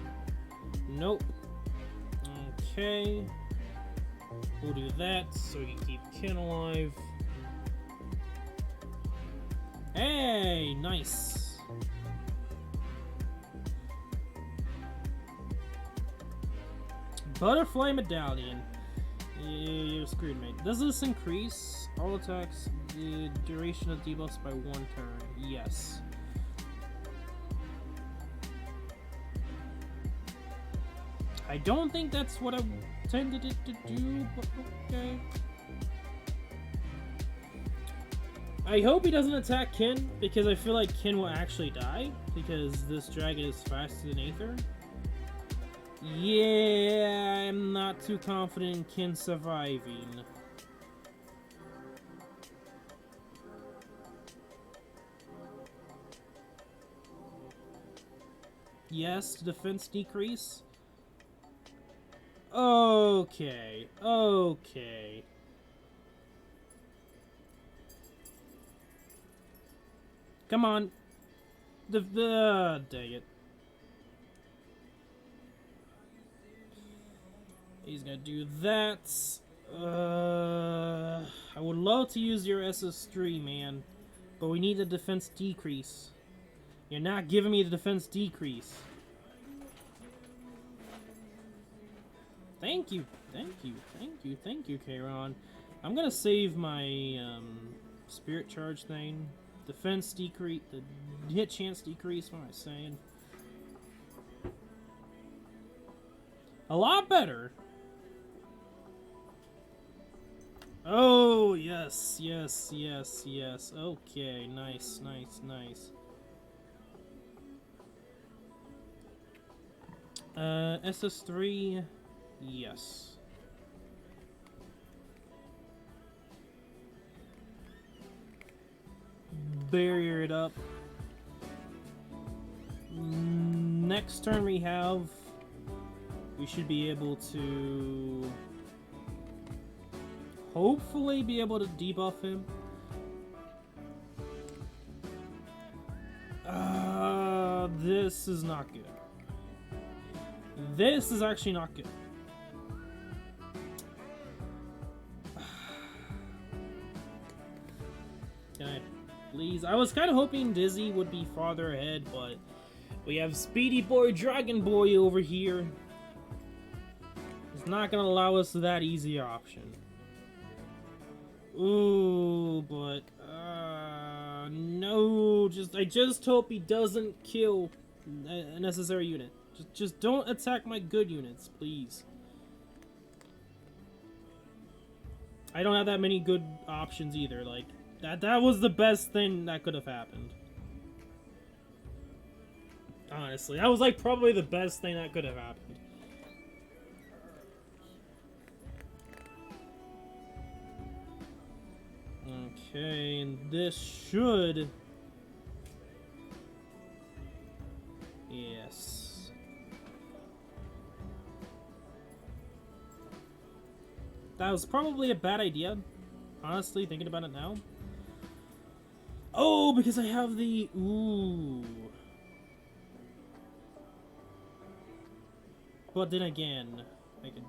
Nope. Okay. We'll do that so we can keep Ken alive. Hey, nice. Butterfly medallion. You're screwed, mate. Does this increase all attacks the duration of debuffs by 1 turn? Yes. I don't think that's what I intended it to do, but okay. I hope he doesn't attack Kin, because I feel like Kin will actually die, because this dragon is faster than Aether. Yeah, I'm not too confident in Kin surviving. Yes, defense decrease. Okay, okay. Come on. Dang it. He's gonna do that. I would love to use your SS3, man. But we need a defense decrease. You're not giving me the defense decrease. Thank you, thank you, thank you, thank you, Kairon. I'm gonna save my spirit charge thing. Defense decrease, the hit chance decrease, what am I saying? A lot better. Oh, yes, yes, yes, yes. Okay, nice, nice, nice. SS3, yes. Barrier it up. Next turn we should be able to hopefully be able to debuff him. This is not good. This is actually not good. Can I please? I was kind of hoping Dizzy would be farther ahead, but we have Speedy Boy Dragon Boy over here. It's not gonna allow us that easy option. Ooh, but no. I just hope he doesn't kill a necessary unit. Just don't attack my good units, please. I don't have that many good options either. Like that was the best thing that could have happened. Honestly, that was like probably the best thing that could have happened. Okay, and this should... Yes. That was probably a bad idea. Honestly, thinking about it now. Oh, because I have the... Ooh. But then again, I could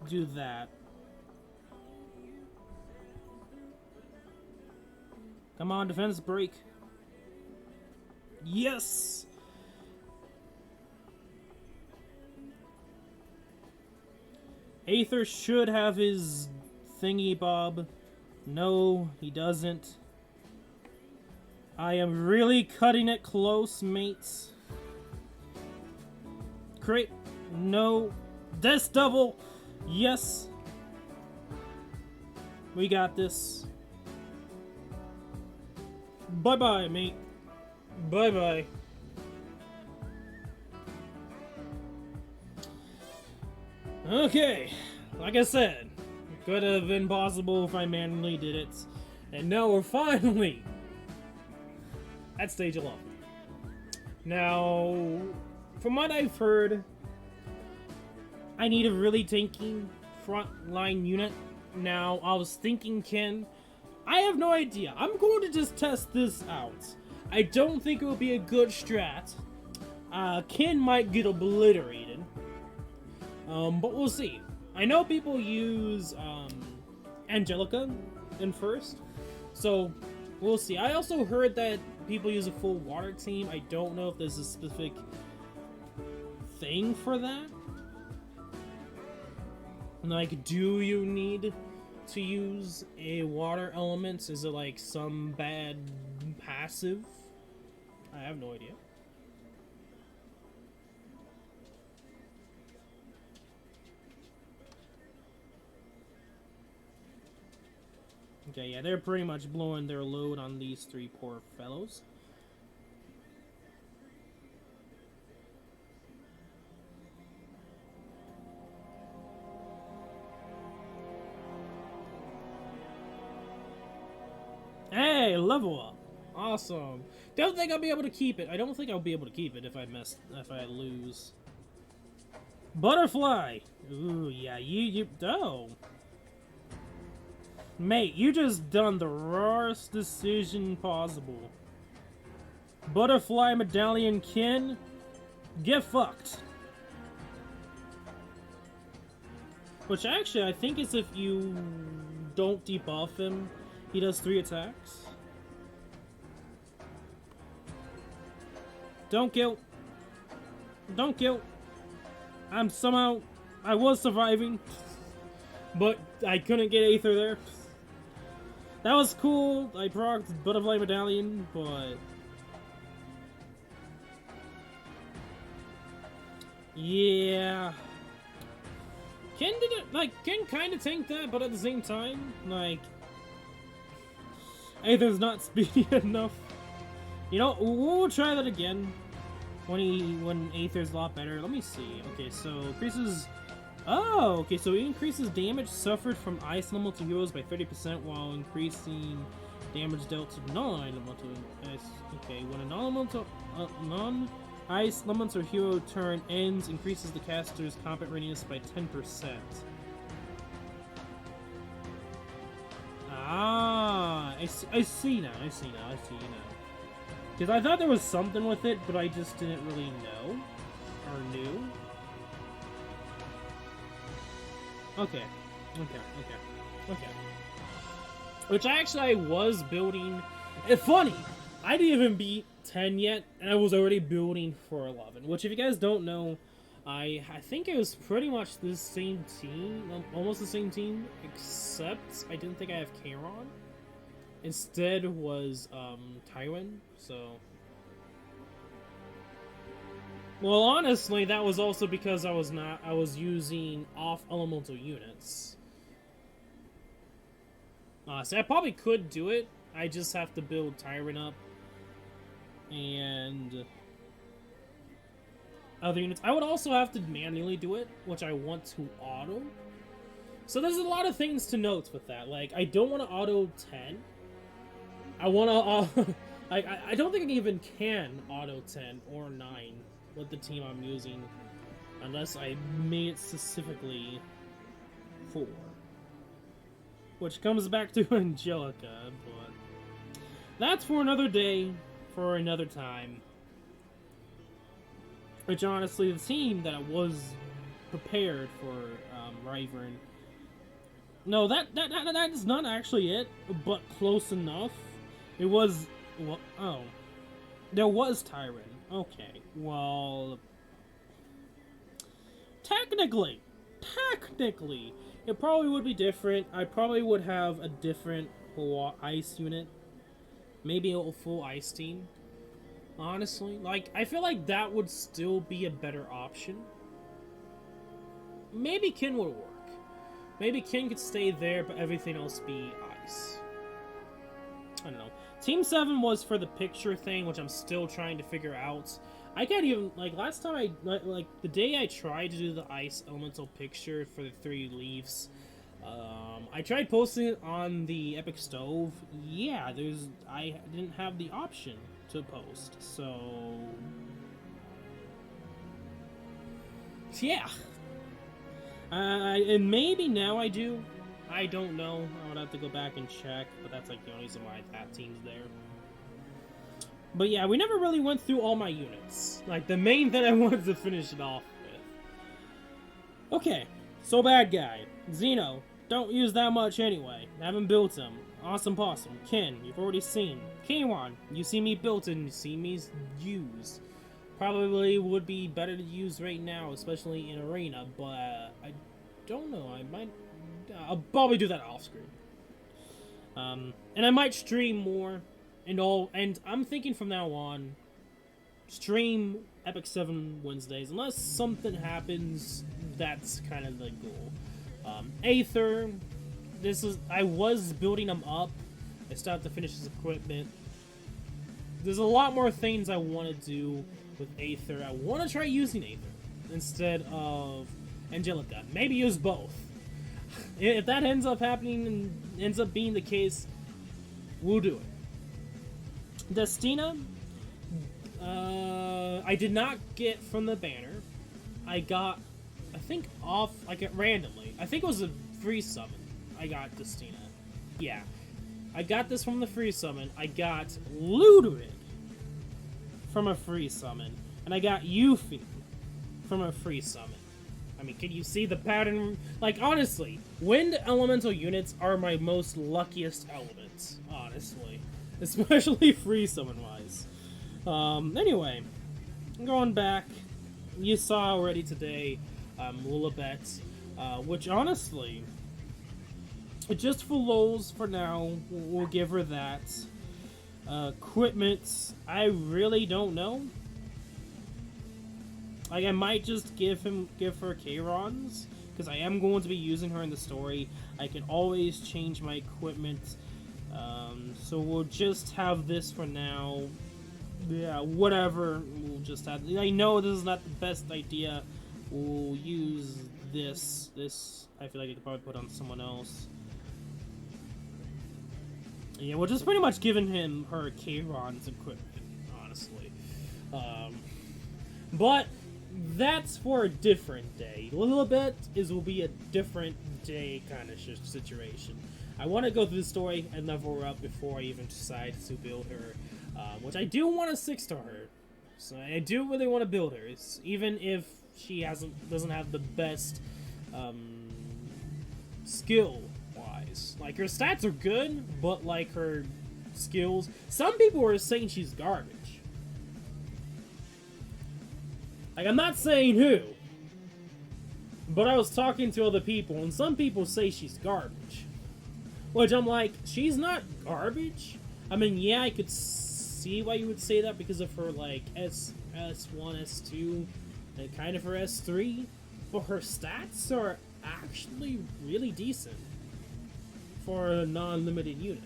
do that. Come on, defense break. Yes! Aether should have his thingy bob. No, he doesn't. I am really cutting it close, mates. Crit. No. Death double. Yes. We got this. Bye-bye, mate. Bye-bye. Okay. Like I said, it could have been possible if I manually did it. And now we're finally at stage 11. Now, from what I've heard, I need a really tanky frontline unit. Now, I was thinking, Ken, I have no idea. I'm going to just test this out. I don't think it will be a good strat. Ken might get obliterated. But we'll see. I know people use Angelica in first, so we'll see. I also heard that people use a full water team. I don't know if there's a specific thing for that. Like, do you need to use a water element? Is it like some bad passive? I have no idea. Okay, yeah, they're pretty much blowing their load on these three poor fellows. Hey, level up. Awesome. Don't think I'll be able to keep it. I don't think I'll be able to keep it if I lose. Butterfly. Ooh, yeah, you oh. Mate, you just done the rawest decision possible. Butterfly Medallion Kin, get fucked. Which actually, I think is if you don't debuff him, he does 3 attacks. Don't kill. Don't kill. I was surviving, but I couldn't get Aether there. That was cool. I procced Butterfly Medallion, but yeah. Ken did it, like, Ken kind of tanked that, but at the same time, like, Aether's not speedy enough. You know, we'll try that again when Aether's a lot better. Let me see. Okay, so increases. Oh, okay, so it increases damage suffered from ice elemental heroes by 30% while increasing damage dealt to non-elemental ice. Okay, when a non-ice elemental hero turn ends, increases the caster's combat readiness by 10%. Ah, I see now. Because I thought there was something with it, but I just didn't really know or knew. Okay. Which actually I was building. It's funny, I didn't even beat 10 yet, and I was already building for 11. Which, if you guys don't know, I think it was pretty much the same team, almost the same team, except I didn't think I have Charon. Instead was Tywin. So. Well, honestly, that was also because I was using off-elemental units. So I probably could do it. I just have to build Tyrant up. And other units. I would also have to manually do it, which I want to auto. So there's a lot of things to note with that. Like, I don't want to auto 10. I want to... I don't think I even can auto 10 or 9. With the team I'm using, unless I made it specifically for. Which comes back to Angelica, but that's for another day, for another time. Which honestly, the team that was prepared for Ryvern. No, that is not actually it, but close enough. It was, well, oh, there was Tyron. Okay, well, technically, it probably would be different. I probably would have a different ice unit. Maybe a full ice team. Honestly, like, I feel like that would still be a better option. Maybe Kin would work. Maybe Kin could stay there, but everything else be ice. I don't know. Team 7 was for the picture thing, which I'm still trying to figure out. I can't even, like, last time like, the day I tried to do the ice elemental picture for the 3 leaves, I tried posting it on the Epic Stove. Yeah, I didn't have the option to post, so yeah. And maybe now I do. I don't know. I would have to go back and check, but that's like the only reason why that team's there. But yeah, we never really went through all my units. Like, the main thing I wanted to finish it off with. Okay, so bad guy. Xeno, don't use that much anyway. Haven't built him. Awesome Possum. Ken, you've already seen. K1, you see me built and you see me use. Probably would be better to use right now, especially in Arena, but I don't know. I'll probably do that off screen. And I might stream more and I'm thinking from now on, stream Epic 7 Wednesdays, unless something happens. That's kind of the goal. Aether, I was building him up. I still have to finish his equipment. There's a lot more things I want to do with Aether. I want to try using Aether instead of Angelica. Maybe use both. If that ends up happening and ends up being the case, we'll do it. Destina, I did not get from the banner. I got, I think I got randomly. I think it was a free summon. I got Destina. Yeah. I got this from the free summon. I got Ludwig from a free summon. And I got Yuffie from a free summon. I mean, can you see the pattern? Like, honestly, wind elemental units are my most luckiest elements, honestly. Especially free summon-wise. Anyway, going back, you saw already today, Lilibet, which honestly, just for lols for now, we'll give her that. Equipment, I really don't know. Like, I might just give her K-Rons, because I am going to be using her in the story. I can always change my equipment, so we'll just have this for now. Yeah, whatever, we'll just have... I know this is not the best idea. We'll use this. This, I feel like I could probably put on someone else. Yeah, we're just pretty much giving him her K-Ron's equipment, honestly. But that's for a different day. Lilibet will be a different day kind of situation. I want to go through the story and level her up before I even decide to build her, which I do want to 6-star her. So I do really want to build her, even if she doesn't have the best skill. Like, her stats are good, but, like, her skills... Some people are saying she's garbage. Like, I'm not saying who, but I was talking to other people, and some people say she's garbage. Which I'm like, she's not garbage? I mean, yeah, I could see why you would say that because of her, like, S1, S2, and kind of her S3, but her stats are actually really decent for a non-limited unit.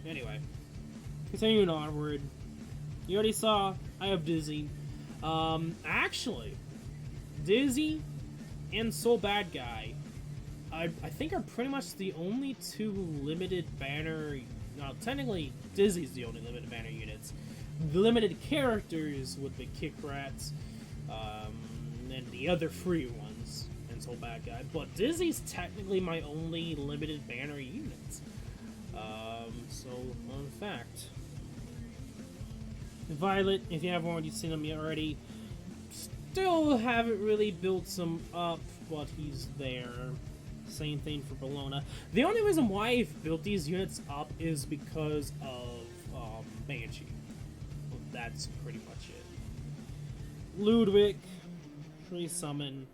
Anyway, continuing onward, you already saw I have Dizzy. Actually, Dizzy and Soul Bad Guy, I think are pretty much the only two limited banner. No, technically, Dizzy's the only limited banner units. The limited characters would be Kick Rats, and the other free ones, and Soul Bad Guy. But Dizzy's technically my only limited banner unit. So, fun fact. Violet, if you haven't already seen him already, still haven't really built some up, but he's there. Same thing for Bologna. The only reason why I've built these units up is because of Banshee. Well, that's pretty much it. Ludwig, free summon.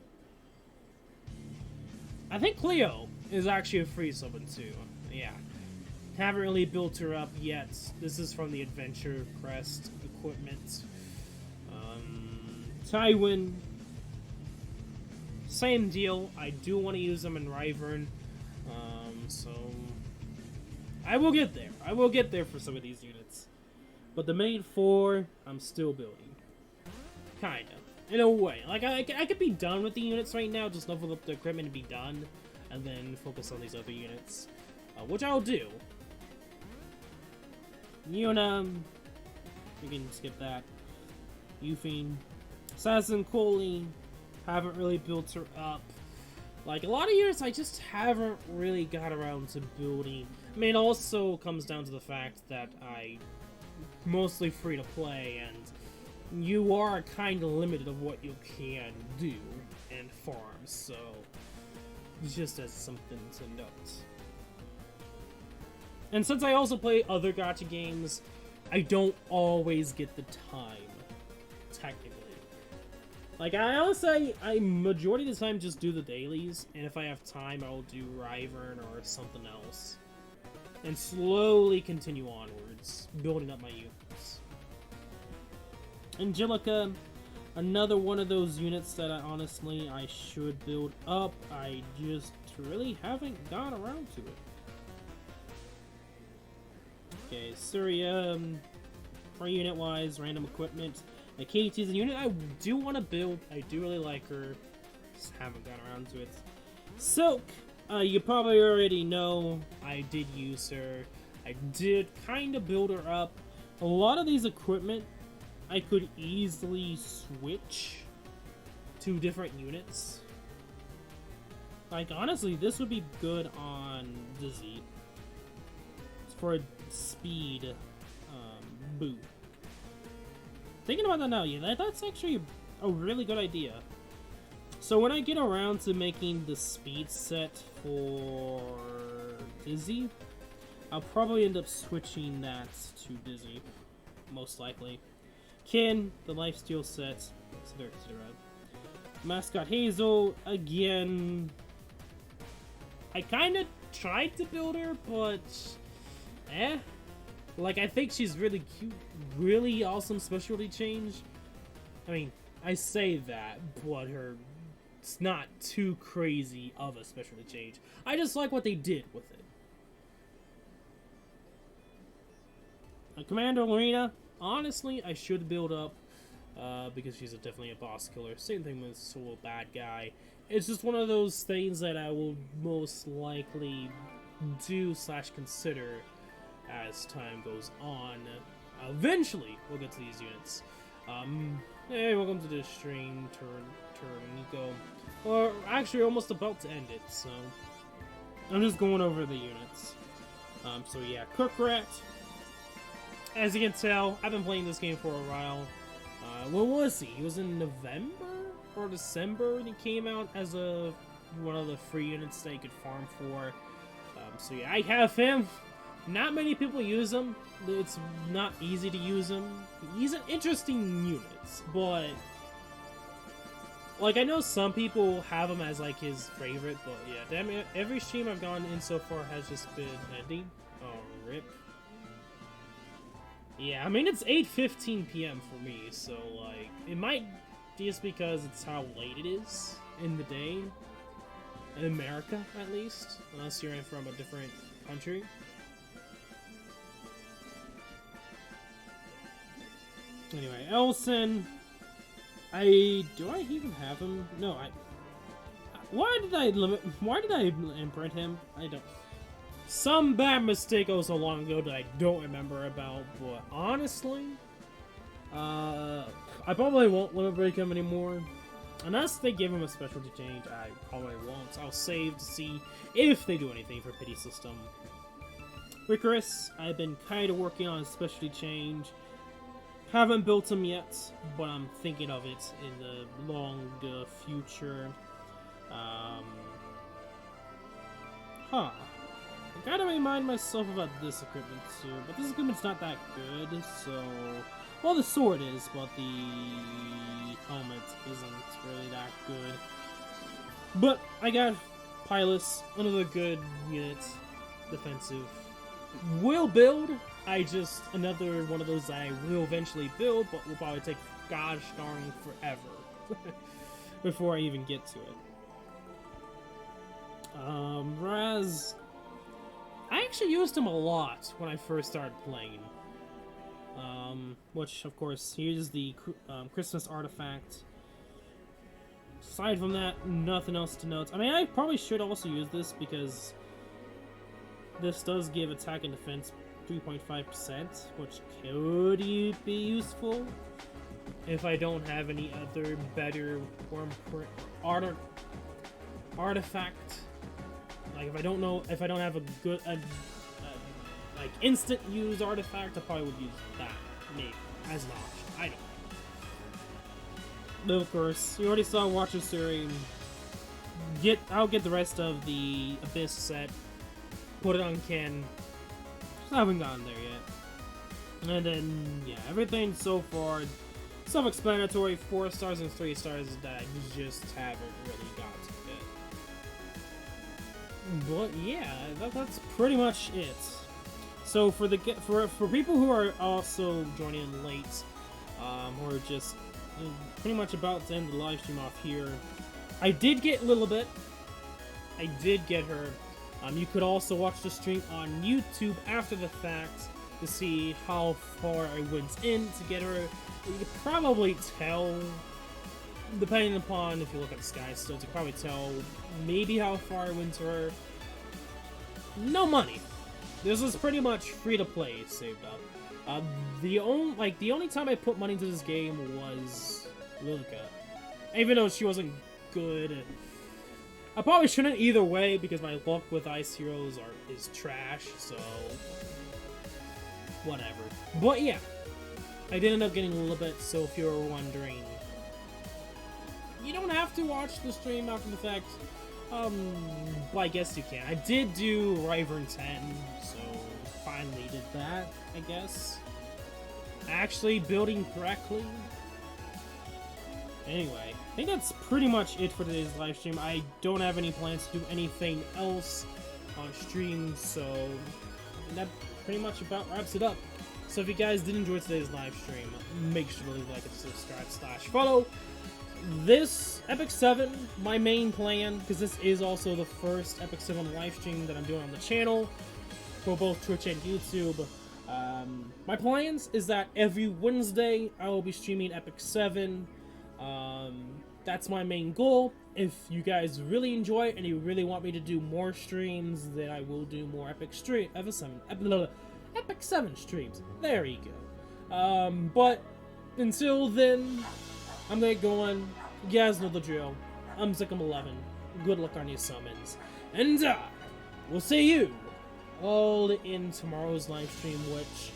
I think Cleo is actually a free summon too. Yeah. Haven't really built her up yet. This is from the Adventure Crest equipment. Tywin, same deal. I do want to use them in Ryvern. So I will get there. I will get there for some of these units. But the main four, I'm still building. Kinda. In a way. Like, I could be done with the units right now, just level up the equipment and be done, and then focus on these other units. Which I'll do. Yuna, you can skip that. Yuffie, Assassin Coley, haven't really built her up. Like, a lot of units I just haven't really got around to building. I mean, it also comes down to the fact that I mostly free to play, and you are kind of limited of what you can do and farm, so just as something to note. And since I also play other gacha games, I don't always get the time, technically. Like, I honestly, I majority of the time just do the dailies, and if I have time, I'll do Ryvern or something else. And slowly continue onwards, building up my units. Angelica, Another one of those units that I should build up. I just really haven't got around to it. Okay, Syria, for unit-wise, random equipment. KT is a unit I do want to build. I do really like her. Just haven't got around to it. Silk, you probably already know I did use her. I did kind of build her up. A lot of these equipment I could easily switch to different units. Like, honestly, this would be good on Dizzy for a speed boot. Thinking about that now, yeah, that's actually a really good idea. So when I get around to making the speed set for Dizzy, I'll probably end up switching that to Dizzy, most likely. Kin, the lifesteal set, etc. Mascot Hazel, again, I kind of tried to build her, but like, I think she's really cute, really awesome specialty change. I mean, I say that, but it's not too crazy of a specialty change. I just like what they did with it. Commander Lorena, honestly, I should build up, because she's definitely a boss killer. Same thing with Soul Bad Guy. It's just one of those things that I will most likely do / consider as time goes on. Eventually, we'll get to these units. Hey, welcome to the stream, Nico. Or actually, almost about to end it, so I'm just going over the units. So yeah, Cook Rat. As you can tell, I've been playing this game for a while. When was he? He was in November or December when he came out as one of the free units that you could farm for. So yeah, I have him. Not many people use him. It's not easy to use him. He's an interesting unit, but like, I know some people have him as like his favorite, but yeah, damn it, every stream I've gone in so far has just been ending. Oh, rip. Yeah, I mean, it's 8:15 p.m. for me, so like, it might just because it's how late it is in the day. In America, at least, unless you're in from a different country. Anyway, Elson. Do I even have him? No, why did I imprint him? I don't. Some bad mistake oh so long ago that I don't remember about, but honestly, I probably won't limit break him anymore. Unless they give him a specialty change, I probably won't. I'll save to see if they do anything for Pity System. Ricarus, I've been kind of working on a specialty change. Haven't built him yet, but I'm thinking of it in the long future. I gotta remind myself about this equipment too, but this equipment's not that good, so... Well, the sword is, but the helmet isn't really that good. But I got Pilus, another good unit, defensive. Will build, another one of those that I will eventually build, but will probably take gosh darn forever before I even get to it. Raz, I actually used him a lot when I first started playing. Which, of course, here's the Christmas artifact. Aside from that, nothing else to note. I mean, I probably should also use this because this does give attack and defense 3.5%, which could be useful if I don't have any other better artifact. Like, if I don't have a good like instant use artifact, I probably would use that maybe as an option. I don't know. But of course, you already saw Watcher Suri. I'll get the rest of the Abyss set, put it on Ken. Just haven't gotten there yet. And then yeah, everything so far self-explanatory. 4 stars and 3 stars that I just haven't really got yet. But yeah, that's pretty much it. So for people who are also joining in late, who are just pretty much about to end the live stream off here. I did get Lilibet. I did get her. You could also watch the stream on YouTube after the fact to see how far I went in to get her. You could probably tell, depending upon if you look at the sky stones, you could probably tell maybe how far I went to her. No money. This was pretty much free to play, saved up. The only time I put money into this game was Lilibet. Even though she wasn't good. I probably shouldn't either way because my luck with Ice Heroes is trash, so whatever. But yeah, I did end up getting Lilibet, so if you're wondering, you don't have to watch the stream after the fact. Well, I guess you can. I did do Wyvern 10, so finally did that, I guess. Actually building correctly. Anyway, I think that's pretty much it for today's live stream. I don't have any plans to do anything else on stream, so that pretty much about wraps it up. So if you guys did enjoy today's live stream, make sure to leave a like and subscribe / follow. This Epic 7, my main plan, because this is also the first Epic 7 live stream that I'm doing on the channel for both Twitch and YouTube. My plans is that every Wednesday I will be streaming Epic 7. That's my main goal. If you guys really enjoy it and you really want me to do more streams, then I will do more Epic 7 streams. There you go. But until then, I'm gonna go on. You guys know the drill. I'm Zykum11. Good luck on your summons. And we'll see you all in tomorrow's live stream, which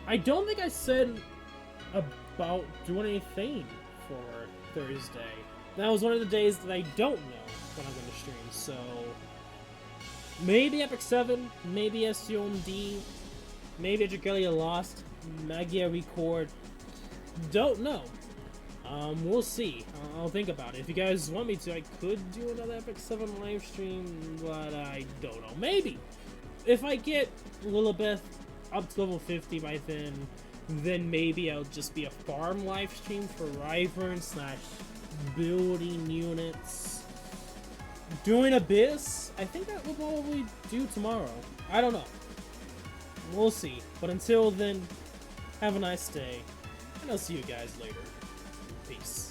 I don't think I said about doing anything for Thursday. That was one of the days that I don't know when I'm going to stream, so maybe Epic 7, maybe SAO MD, maybe Dragalia Lost, Magia Record, don't know. We'll see. I'll think about it. If you guys want me to, I could do another Epic 7 live stream, but I don't know. Maybe. If I get Lilibet up to level 50 by then maybe I'll just be a farm live stream for Wyvern / building units. Doing Abyss, I think that we'll probably do tomorrow. I don't know. We'll see. But until then, have a nice day, and I'll see you guys later. Peace.